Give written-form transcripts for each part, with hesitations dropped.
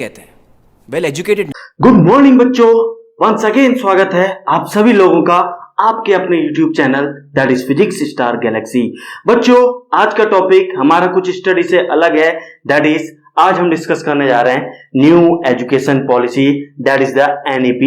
कहते हैं well educated. Good morning बच्चों, वंस अगेन स्वागत है आप सभी लोगों का आपके अपने YouTube channel that is physics star Galaxy. बच्चों, आज का टॉपिक हमारा कुछ स्टडी से अलग है। दैट इज आज हम डिस्कस करने जा रहे हैं new education policy that is the NEP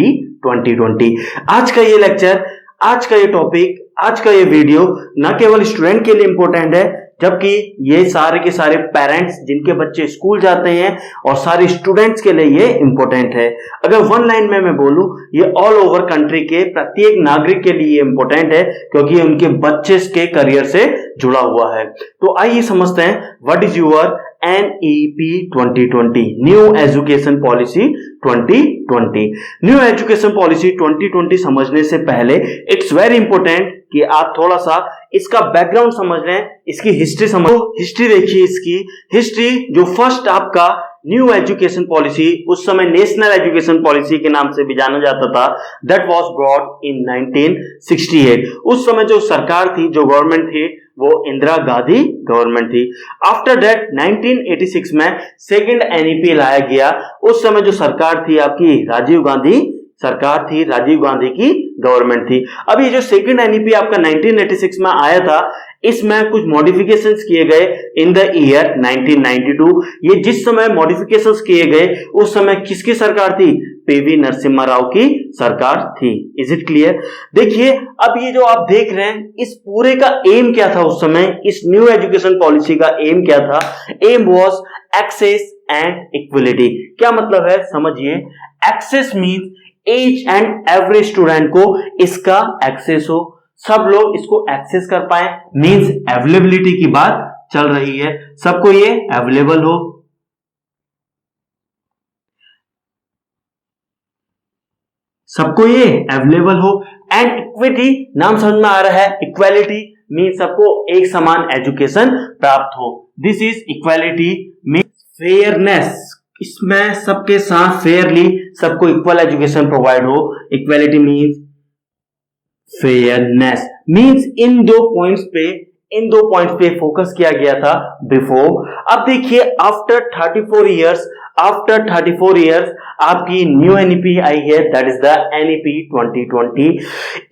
2020। आज का ये लेक्चर, आज का ये टॉपिक, आज का ये वीडियो न केवल स्टूडेंट के लिए इंपॉर्टेंट है, जबकि ये सारे के सारे पेरेंट्स जिनके बच्चे स्कूल जाते हैं और सारे स्टूडेंट्स के लिए ये इंपॉर्टेंट है। अगर वन लाइन में मैं बोलूं, ये ऑल ओवर कंट्री के प्रत्येक नागरिक के लिए इंपॉर्टेंट है, क्योंकि उनके बच्चे के करियर से जुड़ा हुआ है। तो आइए समझते हैं what is your NEP 2020, new education policy 2020। New education policy 2020 समझने से पहले इट्स वेरी इंपॉर्टेंट कि आप थोड़ा सा इसका बैकग्राउंड समझ लें, इसकी हिस्ट्री समझ। हिस्ट्री देखिए, इसकी हिस्ट्री जो फर्स्ट आपका न्यू एजुकेशन पॉलिसी, उस समय नेशनल एजुकेशन पॉलिसी के नाम से भी जाना जाता था, दैट वाज ब्रॉट इन 1968। उस समय जो सरकार थी, जो गवर्नमेंट थी, वो इंदिरा गांधी गवर्नमेंट थी। आफ्टर दैट 1986 में सेकंड NEP लाया गया। उस समय जो सरकार थी आपकी राजीव गांधी सरकार थी, राजीव गांधी की गवर्नमेंट थी। अब ये जो सेकंड NEP आपका 1986 में आया था, इसमें कुछ मॉडिफिकेशंस किए गए इन द ईयर 1992। ये जिस समय मॉडिफिकेशंस किए गए, उस समय किसकी सरकार थी? PV नरसिम्हा राव की सरकार थी। Is it clear? देखिए, अब ये जो आप देख रहे हैं, इस पूरे का एम क्या था उस समय? इस न्यू एजुकेशन पॉलिसी का एम क्या था? Aim was access and equality. क्या मतलब है? समझिए, access means each and every student को इसका एक्सेस हो, सब लोग इसको एक्सेस कर पाए, मींस अवेलेबिलिटी की बात चल रही है, सबको ये अवेलेबल हो। सबको ये अवेलेबल हो। एंड इक्विटी, नाम समझ में आ रहा है, इक्वालिटी मींस सबको एक समान एजुकेशन प्राप्त हो। This is equality means fairness, इसमें सबके साथ फेयरली सबको इक्वल एजुकेशन प्रोवाइड हो। इक्वालिटी मींस फेयरनेस, मींस इन दो पॉइंट्स पे फोकस किया गया था बिफोर। अब देखिए, आफ्टर 34 इयर्स आपकी न्यू NEP आई है, दैट इज द NEP 2020।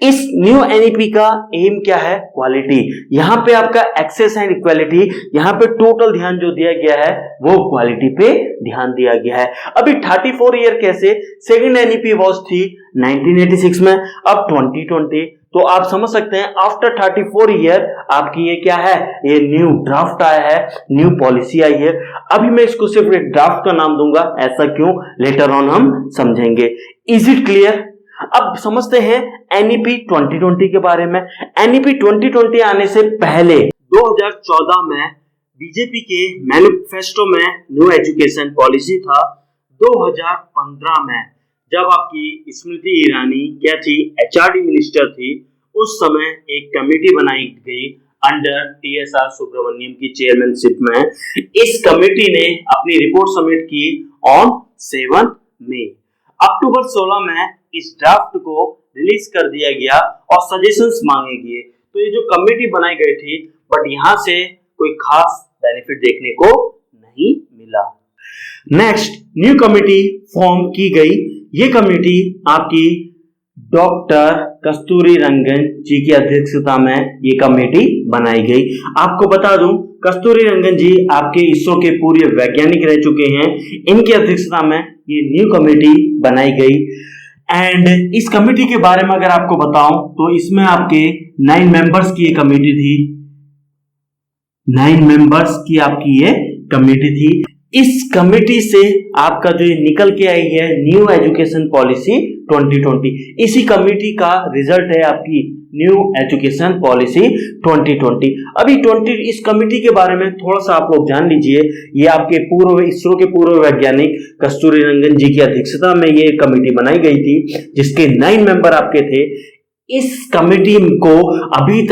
इस न्यू NEP का एम क्या है? क्वालिटी। यहां पे आपका एक्सेस एंड इक्वालिटी, यहां पे टोटल ध्यान जो दिया गया है वो क्वालिटी पे ध्यान दिया गया है। अभी 34 ईयर कैसे? सेकंड NEP वाज थी 1986 में, अब 2020। तो आप समझ सकते हैं, आफ्टर 34 ईयर आपकी ये क्या है? ये न्यू ड्राफ्ट आया है, न्यू पॉलिसी आई है। अभी मैं इसको सिर्फ एक ड्राफ्ट का नाम दूंगा, ऐसा क्यों? लेटर ऑन हम समझेंगे। Is it clear? अब समझते हैं NEP 2020 के बारे में। NEP 2020 आने से पहले 2014 में बीजेपी के मैनिफेस्टो में न्यू एजुकेशन पॉलिसी था। 2015 में जब आपकी स्मृति ईरानी क्या थी? HRD मिनिस्टर थी, उस समय एक कमेटी बनाई गई अंडर TSR सुब्रमण्यम की चेयरमैनशिप में। इस कमेटी ने अपनी रिपोर्ट सबमिट की ऑन 7 मई। अक्टूबर 16 में इस ड्राफ्ट को रिलीज कर दिया गया और सजेशंस मांगे गए। तो ये जो कमेटी बनाई गई थी, बट यहां से कोई खास बेनिफिट देखने को नहीं मिला। नेक्स्ट, न्यू कमेटी फॉर्म की गई। ये कमेटी आपकी डॉक्टर कस्तूरी रंगन जी की अध्यक्षता में ये कमेटी बनाई गई। आपको बता दूं, कस्तूरी रंगन जी आपके इसरो के पूर्व वैज्ञानिक रह चुके हैं। इनकी अध्यक्षता में ये न्यू कमेटी बनाई गई। एंड इस कमेटी के बारे में अगर आपको बताऊं, तो इसमें आपके 9 मेंबर्स की ये कमेटी थी। 9 मेंबर्स की आपकी ये कमेटी थी। इस कमेटी से आपका जो ये निकल के आई है न्यू एजुकेशन पॉलिसी 2020, इसी कमेटी का रिजल्ट है आपकी न्यू एजुकेशन पॉलिसी 2020। अभी इस कमेटी के बारे में थोड़ा सा आप लोग जान लीजिए। ये आपके इसरो के पूर्व वैज्ञानिक कस्तूरी रंगन जी की अध्यक्षता में ये कमेटी बनाई गई थी, जिसके 9 मेंबर आपके थे। इस कमेटी को अभी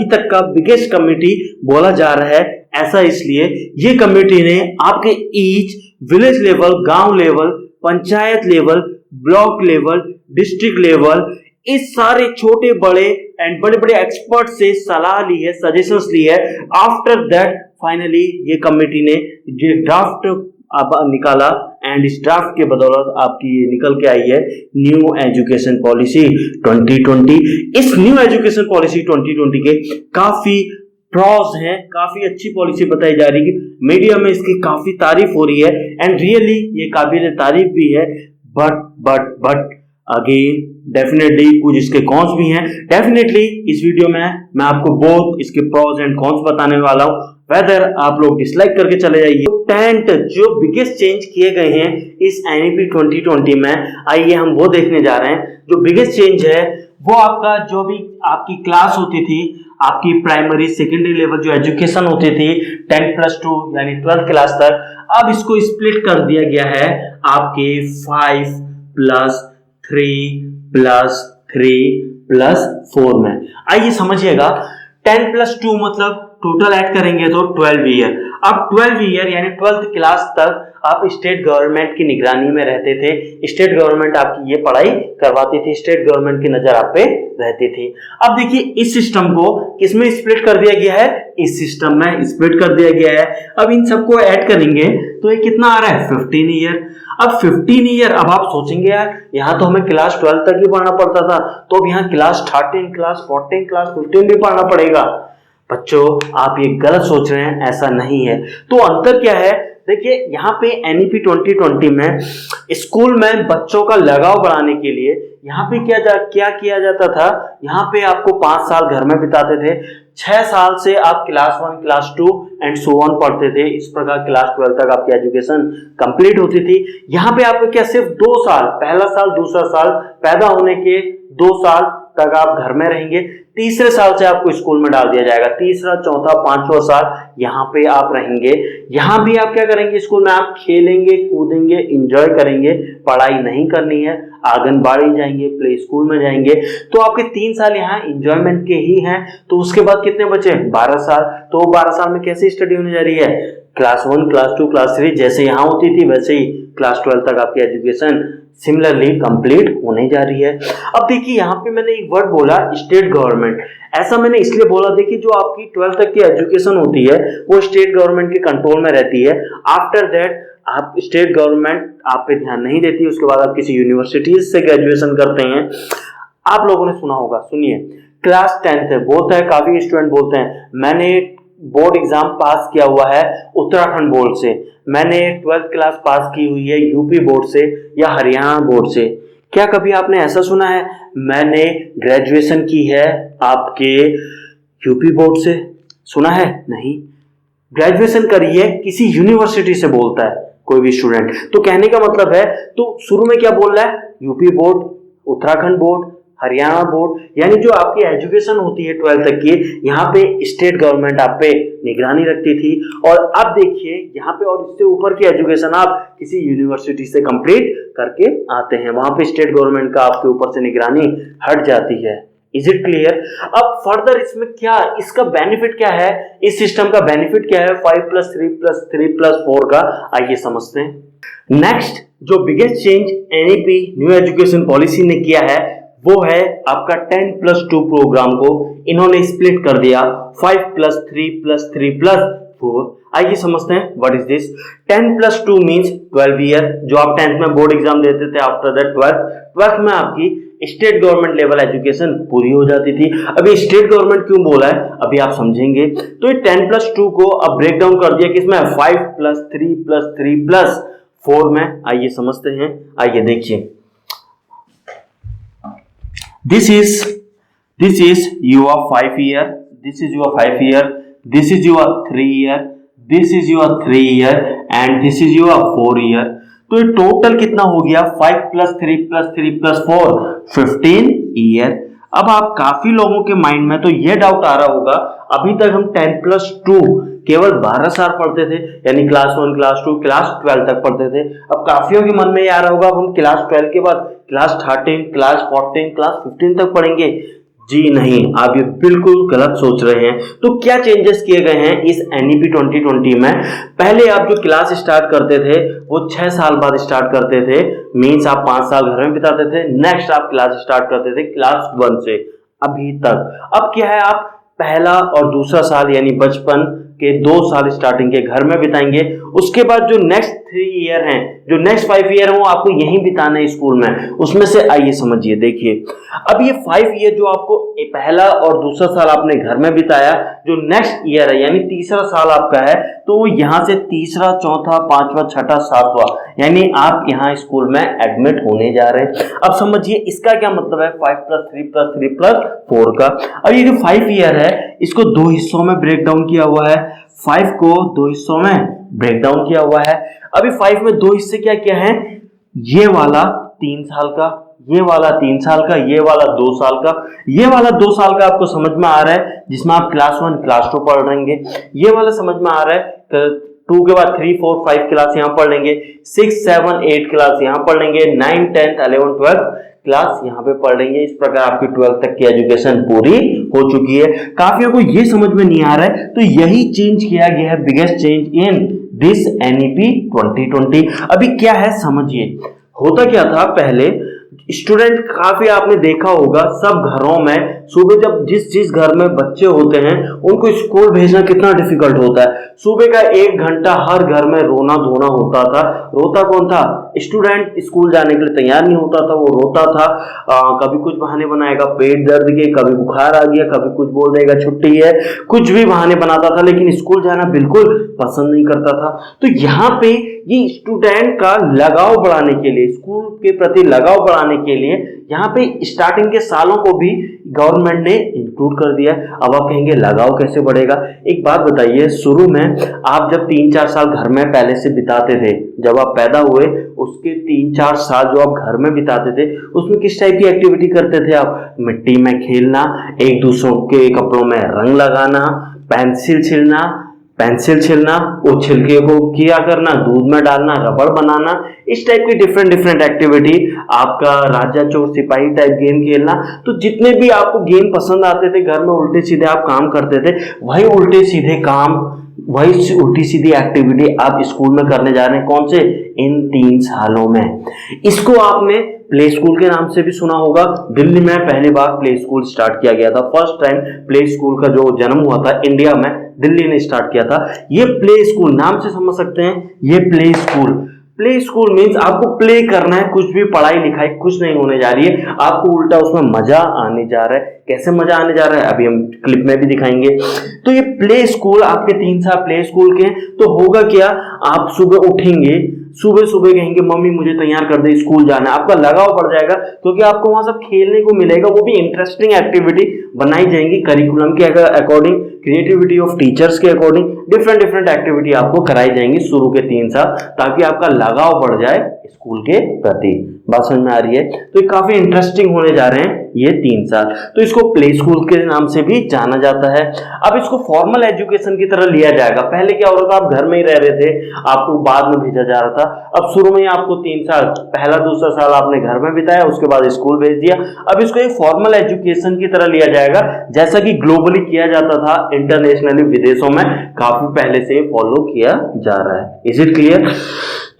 तक का बिगेस्ट कमेटी बोला जा रहा है। ऐसा इसलिए, ये कमेटी ने आपके ईच विलेज लेवल, गांव level, panchayat level, block level, district level, इस सारे छोटे बड़े एंड बड़े बड़े एक्सपर्ट से सलाह ली है, सजेशंस ली है। आफ्टर दैट फाइनली ये कमेटी ने ये ड्राफ्ट अब निकाला एंड इस ड्राफ्ट के बदौलत आपकी ये निकल के आई है न्यू एजुकेशन पॉलिसी 2020। इस न्यू एजुकेशन पॉलिसी 2020 के काफी प्रॉस हैं, काफी अच्छी पॉलिसी बताई जा रही है, मीडिया में इसकी काफी तारीफ हो रही है एंड रियली ये काबिल तारीफ भी है। बट अगेन डेफिनेटली कुछ इसके कॉन्स भी हैं। डेफिनेटली इस वीडियो में मैं आपको बहुत इसके प्रॉस एंड कॉन्स बताने वाला हूं, वेदर आप लोग डिसलाइक करके चले जाइए। टेंथ जो बिगेस्ट चेंज किए गए हैं इस एनईपी 2020 में, आइए हम वो देखने जा रहे हैं। जो बिगेस्ट चेंज है वो आपका जो भी आपकी क्लास होती थी, आपकी प्राइमरी सेकेंडरी लेवल जो एजुकेशन होती थी 10+2 यानी 12th क्लास तक, अब इसको स्प्लिट कर दिया गया है आपके 5+3+3+4 में। आइए समझिएगा, 10+2 मतलब टोटल ऐड करेंगे तो 12 ईयर। अब 12 ईयर यानी 12th क्लास तक आप स्टेट गवर्नमेंट की निगरानी में रहते थे, स्टेट गवर्नमेंट आपकी ये पढ़ाई करवाती थी, स्टेट गवर्नमेंट की नजर आप पे रहती थी। अब देखिए इस सिस्टम को किसमें स्प्लिट कर दिया गया है, इस सिस्टम में स्प्लिट कर दिया गया है। अब इन सबको ऐड करेंगे तो ये कितना आ रहा है 15 ईयर। अब 15 ईयर, अब आप सोचेंगे यार यहाँ तो हमें क्लास 12 तक ही पढ़ना पड़ता था, तो अब यहाँ क्लास 13, क्लास 14, क्लास 15 भी पढ़ना पड़ेगा। बच्चों आप ये गलत सोच रहे हैं, ऐसा नहीं है। तो अंतर क्या है, देखिए यहाँ पे एनईपी 2020 में स्कूल में बच्चों का लगाव बढ़ाने के लिए यहाँ पे क्या किया जाता था, यहाँ पे आपको 5 साल घर में बिताते थे, 6 साल से आप class 1, class 2 and so on पढ़ते थे। इस प्रकार क्लास 12 तक आपकी एजुकेशन कंप्लीट होती थी। यहाँ पे आपको क्या सिर्फ 2 साल, पहला साल दूसरा साल, पैदा होने के 2 साल तक आप घर में रहेंगे, तीसरे साल से आपको स्कूल में डाल दिया जाएगा, तीसरा चौथा पांचवा साल यहाँ पे आप रहेंगे। यहाँ भी आप क्या करेंगे, स्कूल में आप खेलेंगे कूदेंगे एंजॉय करेंगे, पढ़ाई नहीं करनी है, आंगनबाड़ी जाएंगे, प्ले स्कूल में जाएंगे। तो आपके 3 साल यहाँ एंजॉयमेंट के ही हैं। तो उसके बाद कितने बचे, 12 साल। तो 12 साल में कैसे स्टडी होने जा रही है, क्लास 1, क्लास 2, क्लास 3 जैसे यहाँ होती थी वैसे ही क्लास 12 तक आपकी एजुकेशन सिमिलरली कंप्लीट होने जा रही है। अब देखिए यहाँ पे मैंने एक वर्ड बोला स्टेट गवर्नमेंट, ऐसा मैंने इसलिए बोला, देखिए जो आपकी 12 तक की एजुकेशन होती है वो स्टेट गवर्नमेंट के कंट्रोल में रहती है। आफ्टर दैट आप स्टेट गवर्नमेंट आप पे ध्यान नहीं देती, उसके बाद आप किसी यूनिवर्सिटीज से ग्रेजुएशन करते हैं। आप लोगों ने सुना होगा, सुनिए, क्लास 10th है, बोलता है काफी स्टूडेंट बोलते हैं मैंने बोर्ड एग्जाम पास किया हुआ है उत्तराखंड बोर्ड से, मैंने 12th क्लास पास की हुई है यूपी बोर्ड से या हरियाणा बोर्ड से। क्या कभी आपने ऐसा सुना है मैंने ग्रेजुएशन की है आपके यूपी बोर्ड से? सुना है? नहीं। ग्रेजुएशन करी है किसी यूनिवर्सिटी से बोलता है कोई भी स्टूडेंट। तो कहने का मतलब है, तो शुरू में क्या बोल रहा है, UP board, Uttarakhand board, Haryana board, यानी जो आपकी एजुकेशन होती है 12 तक की, यहाँ पे स्टेट गवर्नमेंट आप पे निगरानी रखती थी। और अब देखिए यहाँ पे और इससे ऊपर की एजुकेशन आप किसी यूनिवर्सिटी से कंप्लीट करके आते हैं, वहां पे स्टेट गवर्नमेंट का आपके ऊपर से निगरानी हट जाती है। Is it clear? अब फर्दर इसमें क्या, इसका बेनिफिट क्या है, इस सिस्टम का बेनिफिट क्या है 5+3+3+4 का, आइए समझते हैं। नेक्स्ट जो biggest change NEP new education policy ने किया है वो है आपका 10+2 प्रोग्राम को इन्होंने स्प्लिट कर दिया 5+3+3+4। आइए समझते हैं what is this. 10+2 means 12 year, जो आप 10th में बोर्ड एग्जाम देते थे, आफ्टर दैट 12th में आपकी स्टेट गवर्नमेंट लेवल एजुकेशन पूरी हो जाती थी। अभी स्टेट गवर्नमेंट क्यों बोला है अभी आप समझेंगे। तो ये 10+2 को अब ब्रेक डाउन कर दिया किसमें, 5+3+3+4 में। आइए समझते हैं, आइए देखिए। This is your 5 year, this is your 5 year, this is your 3 year, this is your 3 year and this is your 4 year। तो ये टोटल कितना हो गया 5+3+3+4 15 ईयर। अब आप काफी लोगों के माइंड में तो ये डाउट आ रहा होगा, अभी तक हम 10+2 केवल 12 साल पढ़ते थे, यानी क्लास 1, क्लास 2, क्लास 12 तक पढ़ते थे। अब काफियों के मन में ये आ रहा होगा अब हम क्लास 12 के बाद क्लास 13, क्लास 14, क्लास 15 तक पढ़ेंगे। जी नहीं, आप ये बिल्कुल गलत सोच रहे हैं। तो क्या चेंजेस किए गए हैं इस एनईपी 2020 में। पहले आप जो क्लास स्टार्ट करते थे वो 6 साल बाद स्टार्ट करते थे, मीन्स आप 5 साल घर में बिताते थे। नेक्स्ट आप क्लास स्टार्ट करते थे क्लास 1 से अभी तक। अब क्या है, आप पहला और दूसरा साल यानी बचपन के 2 साल स्टार्टिंग के घर में बिताएंगे। उसके बाद जो नेक्स्ट 3 ईयर हैं, जो नेक्स्ट 5 ईयर हैं, वो आपको यहीं बिताना है स्कूल में। उसमें से आइए समझिए, देखिए अब ये 5 ईयर जो आपको पहला और दूसरा साल आपने घर में बिताया, जो नेक्स्ट ईयर है यानी तीसरा साल आपका है, तो वो यहाँ से तीसरा, चौथा, पांचवा, छठा, सातवां, यानी आप यहाँ स्कूल में एडमिट होने जा रहे हैं। अब समझिए इसका क्या मतलब है, 5 + 3 + 3 + 4 का। अब ये जो 5 ईयर है इसको 2 हिस्सों में ब्रेक डाउन किया हुआ है। 5 को 2 हिस्सों में ब्रेक डाउन किया हुआ है। अभी 5 में 2 हिस्से क्या क्या है, ये वाला 3 साल का, ये वाला 3 साल का, ये वाला 2 साल का। ये वाला 2 साल का आपको समझ में आ रहा है, जिसमें आप क्लास 1 क्लास 2 पढ़ लेंगे। ये वाला समझ में आ रहा है, 2 के बाद 3 4 5 क्लास यहाँ पढ़ लेंगे, 6 7 8 क्लास यहाँ पढ़ लेंगे, 9 10 11 12 क्लास यहाँ पे पढ़ लेंगे। इस प्रकार आपकी 12th तक की एजुकेशन पूरी हो चुकी है। काफियों को ये समझ में नहीं आ रहा है, तो यही चेंज किया गया है, biggest change in this NEP 2020। अभी क्या है समझिए, होता क्या था पहले, स्टूडेंट काफी आपने देखा होगा सब घरों में सुबह जब जिस घर में बच्चे होते हैं उनको स्कूल भेजना कितना डिफिकल्ट होता है। सुबह का 1 घंटा हर घर में रोना धोना होता था। रोता कौन था, स्टूडेंट स्कूल जाने के लिए तैयार नहीं होता था, वो रोता था। कभी कुछ बहाने बनाएगा पेट दर्द के, कभी बुखार आ गया, कभी कुछ बोल देगा छुट्टी है, कुछ भी बहाने बनाता था, लेकिन स्कूल जाना बिल्कुल पसंद नहीं करता था। तो यहाँ पे ये स्टूडेंट का लगाव बढ़ाने के लिए, स्कूल के प्रति लगाव बढ़ाने के लिए यहाँ पे स्टार्टिंग के सालों को भी गवर्नमेंट ने इंक्लूड कर दिया। अब आप कहेंगे लगाव कैसे बढ़ेगा, एक बात बताइए, शुरू में आप जब 3-4 साल घर में पहले से बिताते थे, जब आप पैदा हुए उसके 3-4 साल जो आप घर में बिताते थे, उसमें किस टाइप की एक्टिविटी करते थे आप, मिट्टी में खेलना, एक दूसरों के कपड़ों में रंग लगाना, पेंसिल छिलना, उस छिलके को किया करना, दूध में डालना, रबड़ बनाना, इस टाइप की डिफरेंट एक्टिविटी, आपका राजा चोर सिपाही टाइप गेम खेलना। तो जितने भी आपको गेम पसंद आते थे, घर में उल्टे सीधे आप काम करते थे, वही उल्टे सीधे काम, वही उल्टी सीधी एक्टिविटी आप स्कूल में करने जा रहे हैं। कौन से, इन 3 सालों में। इसको आपने प्ले स्कूल के नाम से भी सुना होगा। दिल्ली में पहली बार प्ले स्कूल स्टार्ट किया गया था। फर्स्ट टाइम प्ले स्कूल का जो जन्म हुआ था इंडिया में, दिल्ली ने स्टार्ट किया था। ये प्ले स्कूल नाम से समझ सकते हैं, ये प्ले स्कूल मींस आपको प्ले करना है, कुछ भी पढ़ाई लिखाई कुछ नहीं होने जा रही है, आपको उल्टा उसमें मजा आने जा रहा है। कैसे मजा आने जा रहा है अभी हम क्लिप में भी दिखाएंगे। तो ये प्ले स्कूल आपके 3 साल प्ले स्कूल के, तो होगा क्या, आप सुबह उठेंगे, सुबह कहेंगे मम्मी मुझे तैयार कर दे स्कूल जाना है, आपका लगाव बढ़ जाएगा, क्योंकि आपको वहां सब खेलने को मिलेगा, वो भी इंटरेस्टिंग एक्टिविटी बनाई जाएंगी करिकुलम के अकॉर्डिंग, क्रिएटिविटी ऑफ टीचर्स के अकॉर्डिंग, डिफरेंट एक्टिविटी आपको कराई जाएंगी शुरू के 3 साल, ताकि आपका लगाव बढ़ जाए स्कूल के प्रति। बात समझ में आ रही है। तो ये काफी इंटरेस्टिंग होने जा रहे हैं ये 3 साल। तो इसको प्ले स्कूल के नाम से भी जाना जाता है। अब इसको फॉर्मल एजुकेशन की तरह लिया जाएगा। पहले क्या हो रहा था, आप घर में ही रह रहे थे, आपको बाद में भेजा जा रहा था। अब शुरू में आपको 3 साल, पहला दूसरा साल आपने घर में बिताया, उसके बाद स्कूल भेज दिया। अब इसको एक फॉर्मल एजुकेशन की तरह लिया जाएगा, जैसा कि ग्लोबली किया जाता था, इंटरनेशनली विदेशों में काफी पहले से फॉलो किया जा रहा है। Is it clear?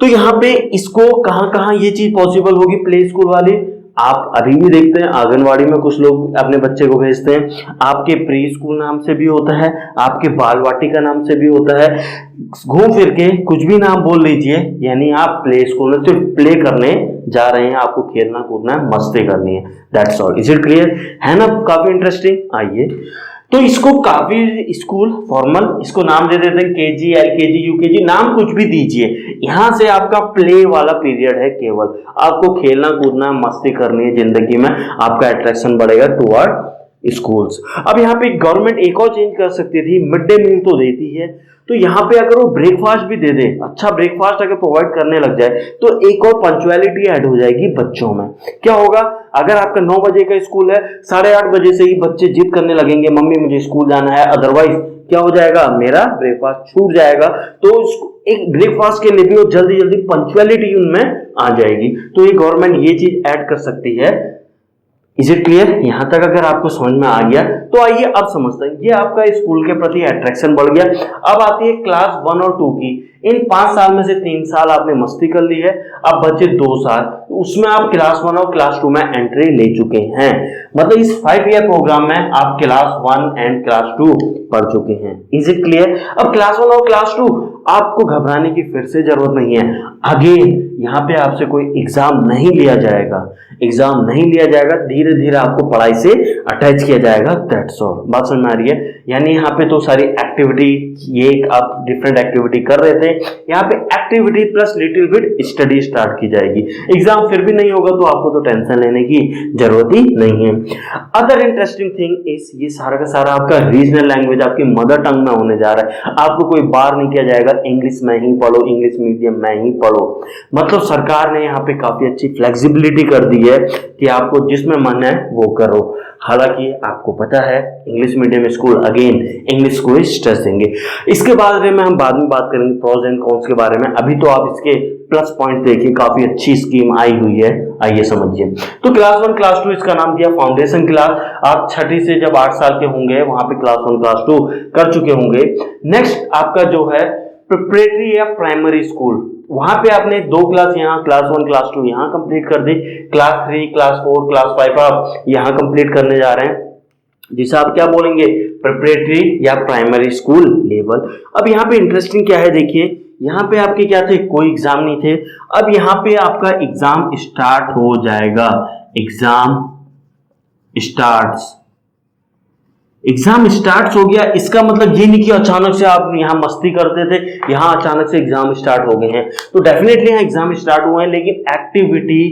तो यहाँ पे इसको कहां ये चीज पॉसिबल होगी प्ले स्कूल वाली, आप अभी भी देखते हैं आंगनवाड़ी में कुछ लोग अपने बच्चे को भेजते हैं, आपके प्री स्कूल नाम से भी होता है, आपके बाल वाटिका नाम से भी होता है, घूम फिर के कुछ भी नाम बोल लीजिए, यानी आप प्ले स्कूल में सिर्फ प्ले करने जा रहे हैं, आपको खेलना कूदना है, मस्ती करनी है, that's all. Is it clear? है ना काफी इंटरेस्टिंग। आइए, तो इसको काफी स्कूल फॉर्मल, इसको नाम दे देते हैं KG LKG UKG, नाम कुछ भी दीजिए। यहां से आपका प्ले वाला पीरियड है, केवल आपको खेलना कूदना मस्ती करनी है जिंदगी में, आपका अट्रैक्शन बढ़ेगा टुवर्ड स्कूल्स। अब यहाँ पे गवर्नमेंट एक और चेंज कर सकती थी, मिड डे मील तो देती है, तो यहाँ पे अगर वो ब्रेकफास्ट भी दे दे, अच्छा ब्रेकफास्ट अगर प्रोवाइड करने लग जाए, तो एक और पंक्चुअलिटी ऐड हो जाएगी बच्चों में। क्या होगा, अगर आपका 9 बजे का स्कूल है, 8:30 बजे से ही बच्चे जिद करने लगेंगे मम्मी मुझे स्कूल जाना है, अदरवाइज क्या हो जाएगा, मेरा ब्रेकफास्ट छूट जाएगा। तो एक ब्रेकफास्ट के लिए भी वो जल्दी पंक्चुअलिटी उनमें आ जाएगी। तो ये गवर्नमेंट ये चीज ऐड कर सकती है। Is it clear? यहां तक अगर आपको समझ में आ गया तो आइए अब समझते हैं, ये आपका स्कूल के प्रति अट्रैक्शन बढ़ गया। अब आती है क्लास 1 और 2 की। इन 5 साल में से 3 साल आपने मस्ती कर ली है, अब बचे 2 साल, उसमें आप क्लास 1 और क्लास 2 में एंट्री ले चुके हैं। मतलब इस 5 ईयर प्रोग्राम में आप क्लास 1 एंड क्लास 2 पढ़ चुके हैं। Is it clear? अब क्लास 1 और क्लास 2 आपको घबराने की फिर से जरूरत नहीं है। अगेन यहाँ पे आपसे कोई एग्जाम नहीं लिया जाएगा, एग्जाम नहीं लिया जाएगा, धीरे धीरे आपको पढ़ाई से अटैच किया जाएगा। That's all. बात समझ में आ रही है? यानी यहाँ पे तो सारी एक्टिविटी, ये आप डिफरेंट एक्टिविटी कर रहे थे, यहाँ पे activity plus little bit study start की जाएगी। एग्जाम फिर भी नहीं होगा तो आपको तो टेंशन लेने की जरूरत ही नहीं है। अदर इंटरेस्टिंग थिंग इज, ये सारा का सारा आपका रीजनल लैंग्वेज, आपकी मदर टंग में होने जा रहा है। आपको कोई बार नहीं किया जाएगा इंग्लिश में ही पढ़ो, इंग्लिश मीडियम में ही पढ़ो। मतलब सरकार ने यहाँ पे काफी अच्छी फ्लेक्सिबिलिटी कर दी है कि आपको जिसमें मन है वो करो। हालांकि आपको पता है English medium school again English को स्ट्रेस देंगे। इसके बारे में हम बाद में बात करेंगे, प्रोज एंड कॉन्स के बारे में। अभी तो आप इसके प्लस पॉइंट देखिए, काफी अच्छी स्कीम आई हुई है, आइए समझिए। तो क्लास 1 क्लास 2 इसका नाम दिया फाउंडेशन क्लास। आप छठी से जब 8 साल के होंगे वहां पे क्लास 1 क्लास 2 कर चुके होंगे। नेक्स्ट आपका जो है प्रिपरेटरी या प्राइमरी स्कूल, वहां पे आपने 2 क्लास यहाँ क्लास 1 क्लास 2 यहाँ कंप्लीट कर दी। क्लास 3 क्लास 4 क्लास 5 आप यहाँ कंप्लीट करने जा रहे हैं, जिसे आप क्या बोलेंगे, प्रिपरेटरी या प्राइमरी स्कूल लेवल। अब यहाँ पे इंटरेस्टिंग क्या है, देखिए यहाँ पे आपके क्या थे, कोई एग्जाम नहीं थे। अब यहाँ पे आपका एग्जाम स्टार्ट हो जाएगा। एग्जाम स्टार्ट हो गया। इसका मतलब ये नहीं कि अचानक से आप यहाँ मस्ती करते थे, यहाँ अचानक से एग्जाम स्टार्ट हो गए हैं। तो डेफिनेटली यहाँ एग्जाम स्टार्ट हुए हैं, लेकिन एक्टिविटी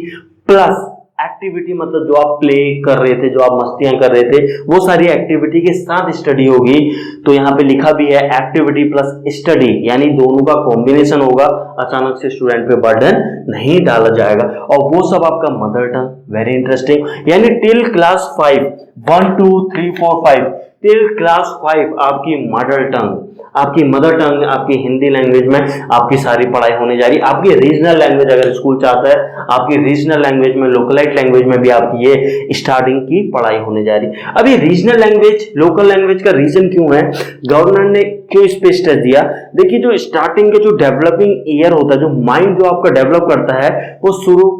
प्लस एक्टिविटी, मतलब जो आप प्ले कर रहे थे, जो आप मस्तियां कर रहे थे, वो सारी एक्टिविटी के साथ स्टडी होगी। तो यहाँ पे लिखा भी है एक्टिविटी प्लस स्टडी, यानी दोनों का कॉम्बिनेशन होगा। अचानक से स्टूडेंट पे बर्डन नहीं डाला जाएगा, और वो सब आपका मदर टंग। Very interesting. यानी टिल क्लास 5, 1 2 3 4 5, टिल क्लास 5 आपकी मदर टंग, आपकी मदर टंग, आपकी हिंदी लैंग्वेज में आपकी सारी पढ़ाई होने जा रही है। आपकी रीजनल लैंग्वेज अगर स्कूल चाहता है, आपकी रीजनल लैंग्वेज में, लोकलाइट लैंग्वेज में भी आपकी ये स्टार्टिंग की पढ़ाई होने जा रही है। अब ये रीजनल लैंग्वेज, लोकल लैंग्वेज का रीजन क्यों है, गवर्नमेंट ने क्यों इस पे स्ट्रेस दिया? देखिए जो स्टार्टिंग के जो डेवलपिंग ईयर होता है, जो माइंड जो आपका डेवलप करता है, वो शुरू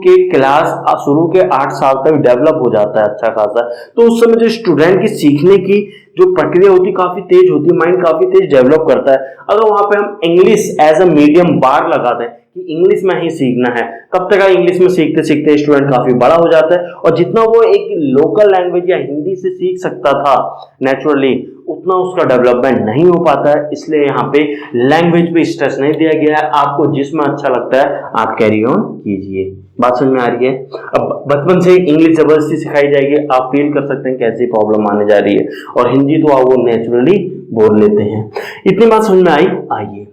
के 8 साल तक डेवलप हो जाता है अच्छा खासा। तो उस समय जो स्टूडेंट की सीखने की जो प्रक्रिया होती है काफी तेज होती है, माइंड काफी तेज डेवलप करता है। अगर वहां पे हम इंग्लिश एज अ मीडियम बार लगा दें कि इंग्लिश में ही सीखना है, कब तक इंग्लिश में सीखते सीखते स्टूडेंट काफी बड़ा हो जाता है, और जितना वो एक लोकल लैंग्वेज या हिंदी से सीख सकता था नेचुरली, उतना उसका डेवलपमेंट नहीं हो पाता है। इसलिए यहाँ पे लैंग्वेज पे स्ट्रेस नहीं दिया गया है। आपको जिसमें अच्छा लगता है आप कैरी ऑन कीजिए। बात समझ में आ रही है? अब बचपन से इंग्लिश जबरदस्ती सिखाई जाएगी, आप फील कर सकते हैं कैसी प्रॉब्लम आने जा रही है, और हिंदी तो आप वो नेचुरली बोल लेते हैं। इतनी बात समझ में आई? आइए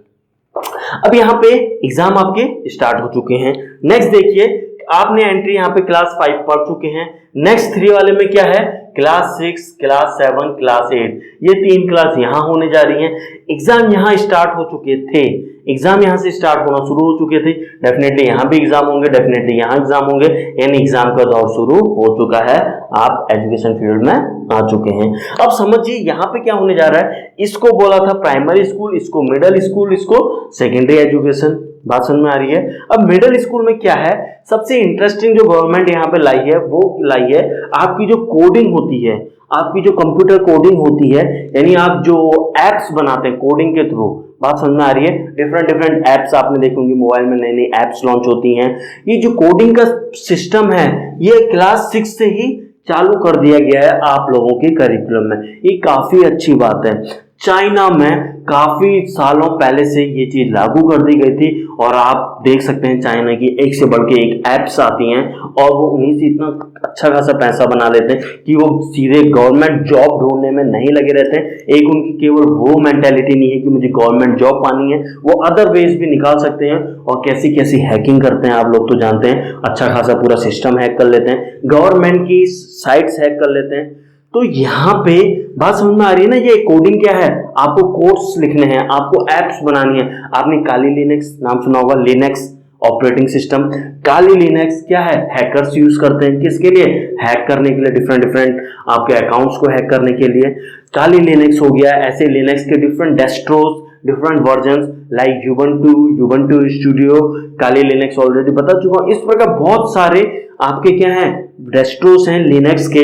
अब यहाँ पे एग्जाम आपके स्टार्ट हो चुके हैं। नेक्स्ट देखिए, आपने एंट्री यहाँ पे क्लास 5 पढ़ चुके हैं। नेक्स्ट 3 वाले में क्या है, क्लास 6 क्लास 7 क्लास 8, ये 3 क्लास यहाँ होने जा रही हैं। एग्जाम यहाँ स्टार्ट हो चुके थे, एग्जाम यहाँ से स्टार्ट होना शुरू हो चुके थे। डेफिनेटली यहाँ भी एग्जाम होंगे, डेफिनेटली यहाँ एग्जाम होंगे, यानी एग्जाम का दौर शुरू हो चुका है। आप एजुकेशन फील्ड में आ चुके हैं। अब समझिए यहाँ पे क्या होने जा रहा है। इसको बोला था प्राइमरी स्कूल, इसको मिडिल स्कूल, इसको सेकेंडरी एजुकेशन। बात समझ में आ रही है? अब मिडिल स्कूल में क्या है, सबसे इंटरेस्टिंग जो गवर्नमेंट यहाँ पे लाई है, वो लाई है आपकी जो कोडिंग होती है, आपकी जो कंप्यूटर कोडिंग होती है, यानी आप जो एप्स बनाते हैं कोडिंग के थ्रू। बात समझ में आ रही है? डिफरेंट एप्स आपने देखी होंगी, मोबाइल में नई नई एप्स लॉन्च होती हैं। ये जो कोडिंग का सिस्टम है, ये क्लास 6 से ही चालू कर दिया गया है आप लोगों के करिकुलम में। ये काफी अच्छी बात है। चाइना में काफी सालों पहले से ये चीज लागू कर दी गई थी, और आप देख सकते हैं चाइना की एक से बढ़ के एक एप्स आती हैं, और वो उन्हीं से इतना अच्छा खासा पैसा बना लेते हैं कि वो सीधे गवर्नमेंट जॉब ढूंढने में नहीं लगे रहते हैं। एक उनकी केवल वो मेंटेलिटी नहीं है कि मुझे गवर्नमेंट जॉब पानी है, वो अदर वेज भी निकाल सकते हैं। और कैसी कैसी हैकिंग करते हैं आप लोग तो जानते हैं, अच्छा खासा पूरा सिस्टम हैक कर लेते हैं, गवर्नमेंट की साइट्स हैक कर लेते हैं। तो यहाँ पे बात समझ में आ रही है ना, ये कोडिंग क्या है, आपको कोड्स लिखने हैं, आपको एप्स बनानी है। आपने काली लिनक्स नाम सुना होगा, लिनक्स ऑपरेटिंग सिस्टम। काली लिनक्स क्या है, हैकर्स यूज करते हैं किसके लिए, हैक करने के लिए, डिफरेंट डिफरेंट आपके अकाउंट्स को हैक करने के लिए काली लिनक्स हो गया। ऐसे लिनक्स के different distros, different version like Ubuntu studio, Kali Linux already बता चुका हूं। इस प्रकार बहुत सारे आपके क्या हैं डेस्ट्रोस हैं लिनक्स के।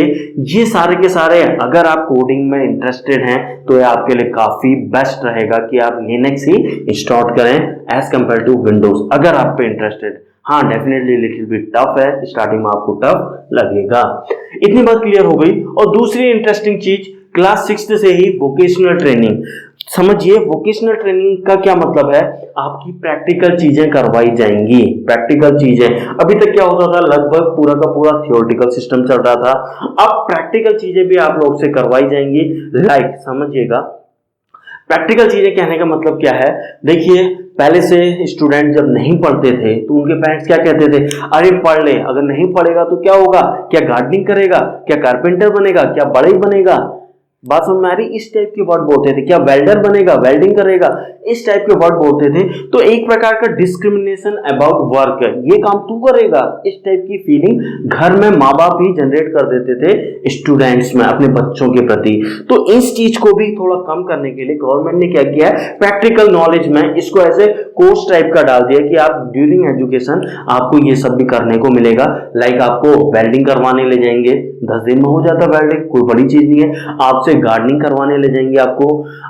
ये सारे के सारे अगर आप कोडिंग में इंटरेस्टेड हैं तो ये आपके लिए काफी बेस्ट रहेगा कि आप लिनक्स ही इंस्टॉल करें एज कंपेयर टू विंडोज, अगर आप पे इंटरेस्टेड। हाँ, डेफिनेटली लिटिल बिट टफ है, स्टार्टिंग में आपको टफ लगेगा। इतनी बात क्लियर हो गई। और दूसरी इंटरेस्टिंग चीज, क्लास 6 से ही वोकेशनल ट्रेनिंग। समझिए वोकेशनल ट्रेनिंग का क्या मतलब है, आपकी प्रैक्टिकल चीजें करवाई जाएंगी। प्रैक्टिकल चीजें, अभी तक क्या होता था, लगभग पूरा का पूरा थियोरेटिकल सिस्टम चल रहा था, अब प्रैक्टिकल चीजें भी आप लोग से करवाई जाएंगी। लाइक समझिएगा, प्रैक्टिकल चीजें कहने का मतलब क्या है, देखिए पहले से स्टूडेंट जब नहीं पढ़ते थे तो उनके पेरेंट्स क्या कहते थे, अरे पढ़ ले, अगर नहीं पढ़ेगा तो क्या होगा, क्या गार्डनिंग करेगा, क्या कारपेंटर बनेगा, क्या बढ़ई बनेगा, बात समझ में आ रही, इस टाइप के वर्ड बोलते थे। क्या वेल्डर बनेगा, वेल्डिंग करेगा, इस टाइप के वर्ड बोलते थे। तो एक प्रकार का डिस्क्रिमिनेशन अबाउट वर्क, ये काम तू करेगा, इस टाइप की फीलिंग घर में माँ बाप ही जनरेट कर देते थे स्टूडेंट्स में अपने बच्चों के प्रति। तो इस चीज को भी थोड़ा कम करने के लिए गवर्नमेंट ने क्या किया है, प्रैक्टिकल नॉलेज में इसको ऐसे कोर्स टाइप का डाल दिया कि आप ड्यूरिंग एजुकेशन आपको ये सब भी करने को मिलेगा। लाइक आपको वेल्डिंग करवाने ले जाएंगे, 10 दिन में हो जाता है वेल्डिंग, कोई बड़ी चीज नहीं है। आपसे गार्डनिंग करवाने ले जाएंगे आपको,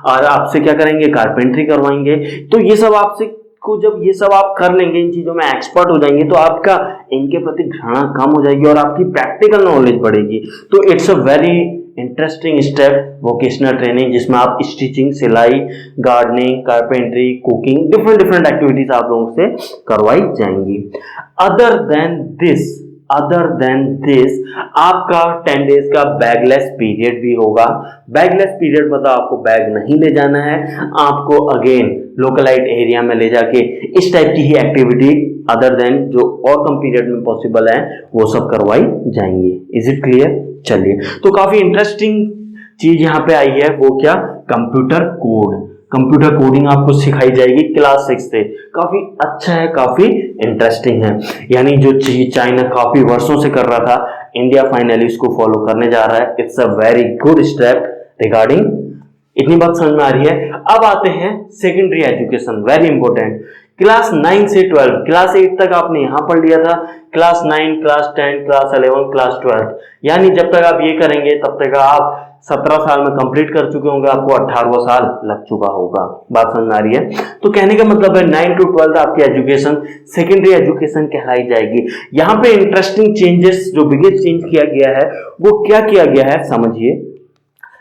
और आपसे क्या करेंगे, कारपेंट्री करवाएंगे। तो ये सब आपसे को जब ये सब आप कर लेंगे, इन चीजों में एक्सपर्ट हो जाएंगे, तो आपका इनके प्रति घृणा कम हो जाएगी और आपकी प्रैक्टिकल नॉलेज बढ़ेगी। तो it's a very interesting step vocational training, जिसमें आप स्टिचिंग, सिलाई, gardening, carpentry, cooking, different different activities आप लोगों से करवाई जाएंगी। अदर देन दिस आपका 10 डेज का बैगलेस पीरियड भी होगा। बैगलेस पीरियड मतलब आपको बैग नहीं ले जाना है, आपको अगेन लोकलाइट एरिया में ले जाके इस टाइप की ही एक्टिविटी अदर देन जो और कम पीरियड में पॉसिबल है वो सब करवाई जाएंगी। Is it clear? चलिए, तो काफी इंटरेस्टिंग चीज यहाँ पे आई है, वो क्या, कंप्यूटर कोड। कंप्यूटर कोडिंग आपको सिखाई जाएगी क्लास 6 से। काफी अच्छा है, काफी इंटरेस्टिंग है। यानी जो चीज चाइना काफी वर्षों से कर रहा था, इंडिया फाइनली इसको फॉलो करने जा रहा है। It's a very good step regarding. इतनी बात समझ में आ रही है। अब आते हैं secondary education, very important. Class 9 से 12, क्लास 8 तक आपने यहां पढ़ लिया था, क्लास 9, क्लास 10, क्लास 11, क्लास 12, यानी जब तक आप ये करेंगे तब तक आप 17 साल में कंप्लीट कर चुके होंगे, आपको 18वां साल लग चुका होगा। बात समझ में आ रही है? तो कहने का मतलब है 9 to 12 आपकी एजुकेशन सेकेंडरी एजुकेशन कहलाई जाएगी। यहाँ पे इंटरेस्टिंग चेंजेस, जो बिगेस्ट चेंज किया गया है वो क्या किया गया है, समझिए।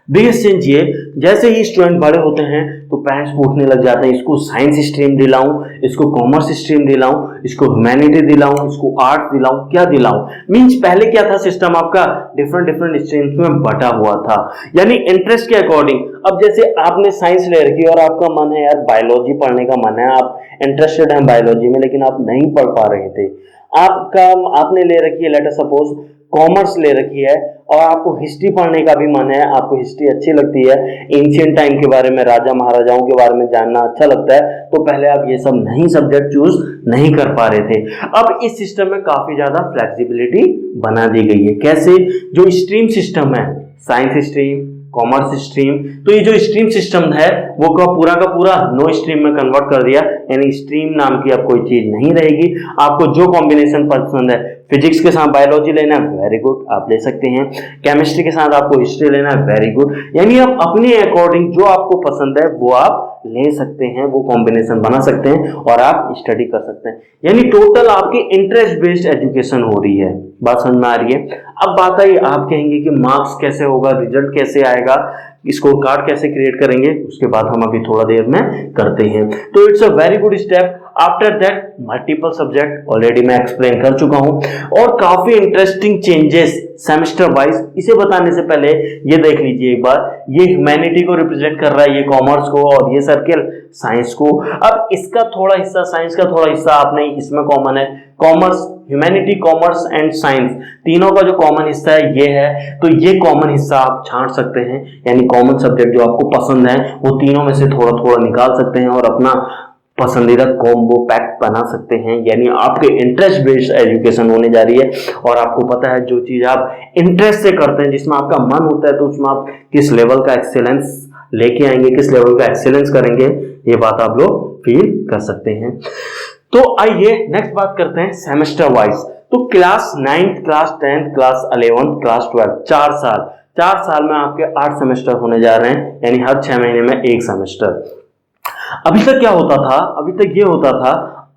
बिगेस्ट चेंज ये, जैसे ही स्टूडेंट बड़े होते हैं तो पेरेंट्स पूछने लग जाते हैं, इसको साइंस स्ट्रीम दिलाऊं, इसको कॉमर्स स्ट्रीम दिलाऊं, इसको ह्यूमैनिटी दिलाऊं, इसको आर्ट दिलाऊं, क्या दिलाऊं। मींस पहले क्या था सिस्टम आपका, डिफरेंट डिफरेंट स्ट्रीम्स में बटा हुआ था, यानी इंटरेस्ट के अकॉर्डिंग। अब जैसे आपने साइंस ले रखी और आपका मन है यार बायोलॉजी पढ़ने का मन है, आप इंटरेस्टेड हैं बायोलॉजी में, लेकिन आप नहीं पढ़ पा रहे थे। आपने ले रखी है लेटर सपोज कॉमर्स ले रखी है और आपको हिस्ट्री पढ़ने का भी मन है, आपको हिस्ट्री अच्छी लगती है, एंशिएंट टाइम के बारे में, राजा महाराजाओं के बारे में जानना अच्छा लगता है, तो पहले आप ये सब नहीं सब्जेक्ट चूज नहीं कर पा रहे थे। अब इस सिस्टम में काफी ज्यादा फ्लेक्सिबिलिटी बना दी गई है। कैसे? जो स्ट्रीम सिस्टम है, साइंस स्ट्रीम, कॉमर्स स्ट्रीम, तो ये जो स्ट्रीम सिस्टम है वो का पूरा नो स्ट्रीम में कन्वर्ट कर दिया, यानी स्ट्रीम नाम की अब कोई चीज नहीं रहेगी। आपको जो कॉम्बिनेशन पसंद है, फिजिक्स के साथ बायोलॉजी लेना है, वेरी गुड, आप ले सकते हैं। केमिस्ट्री के साथ आपको हिस्ट्री लेना है, वेरी गुड। यानी आप अपने अकॉर्डिंग जो आपको पसंद है वो आप ले सकते हैं, वो कॉम्बिनेशन बना सकते हैं और आप स्टडी कर सकते हैं। यानी टोटल आपकी इंटरेस्ट बेस्ड एजुकेशन हो रही है। बात समझ में आ रही है? अब बात आई, आप कहेंगे कि मार्क्स कैसे होगा, रिजल्ट कैसे आएगा, स्कोर कार्ड कैसे क्रिएट करेंगे, उसके बाद हम अभी थोड़ा देर में करते हैं। तो it's a very good step. After that multiple subject already मैं एक्सप्लेन कर चुका हूं, और काफी इंटरेस्टिंग चेंजेस सेमेस्टर वाइज। इसे बताने से पहले ये देख लीजिए एक बार, ये ह्यूमैनिटी को रिप्रेजेंट कर रहा है, ये कॉमर्स को, और ये सर्किल साइंस को। अब इसका थोड़ा हिस्सा, साइंस का थोड़ा हिस्सा आपने इसमें कॉमन है, commerce, humanity, commerce and science, तीनों का जो कॉमन हिस्सा है ये है। तो ये कॉमन हिस्सा आप छांट सकते हैं, यानी कॉमन सब्जेक्ट जो आपको पसंद है वो तीनों में से थोड़ा थोड़ा निकाल सकते हैं और अपना पसंदीदा कॉम्बो पैक बना सकते हैं। यानी आपके इंटरेस्ट बेस्ड एजुकेशन होने जा रही है और आपको पता है जो चीज़ आप इंटरेस्ट से करते हैं, जिसमें आपका मन होता है, तो उसमें आप किस लेवल का एक्सेलेंस लेके आएंगे, किस लेवल का एक्सेलेंस करेंगे, ये बात आप लोग फील कर सकते हैं। तो आइए नेक्स्ट बात करते हैं सेमेस्टर वाइज। तो class 9th, class 10th, class 11th, class 12, 4 साल में आपके 8 सेमेस्टर होने जा रहे हैं, यानी हर 6 महीने में एक सेमेस्टर। अभी तक क्या होता था, अभी तक ये होता था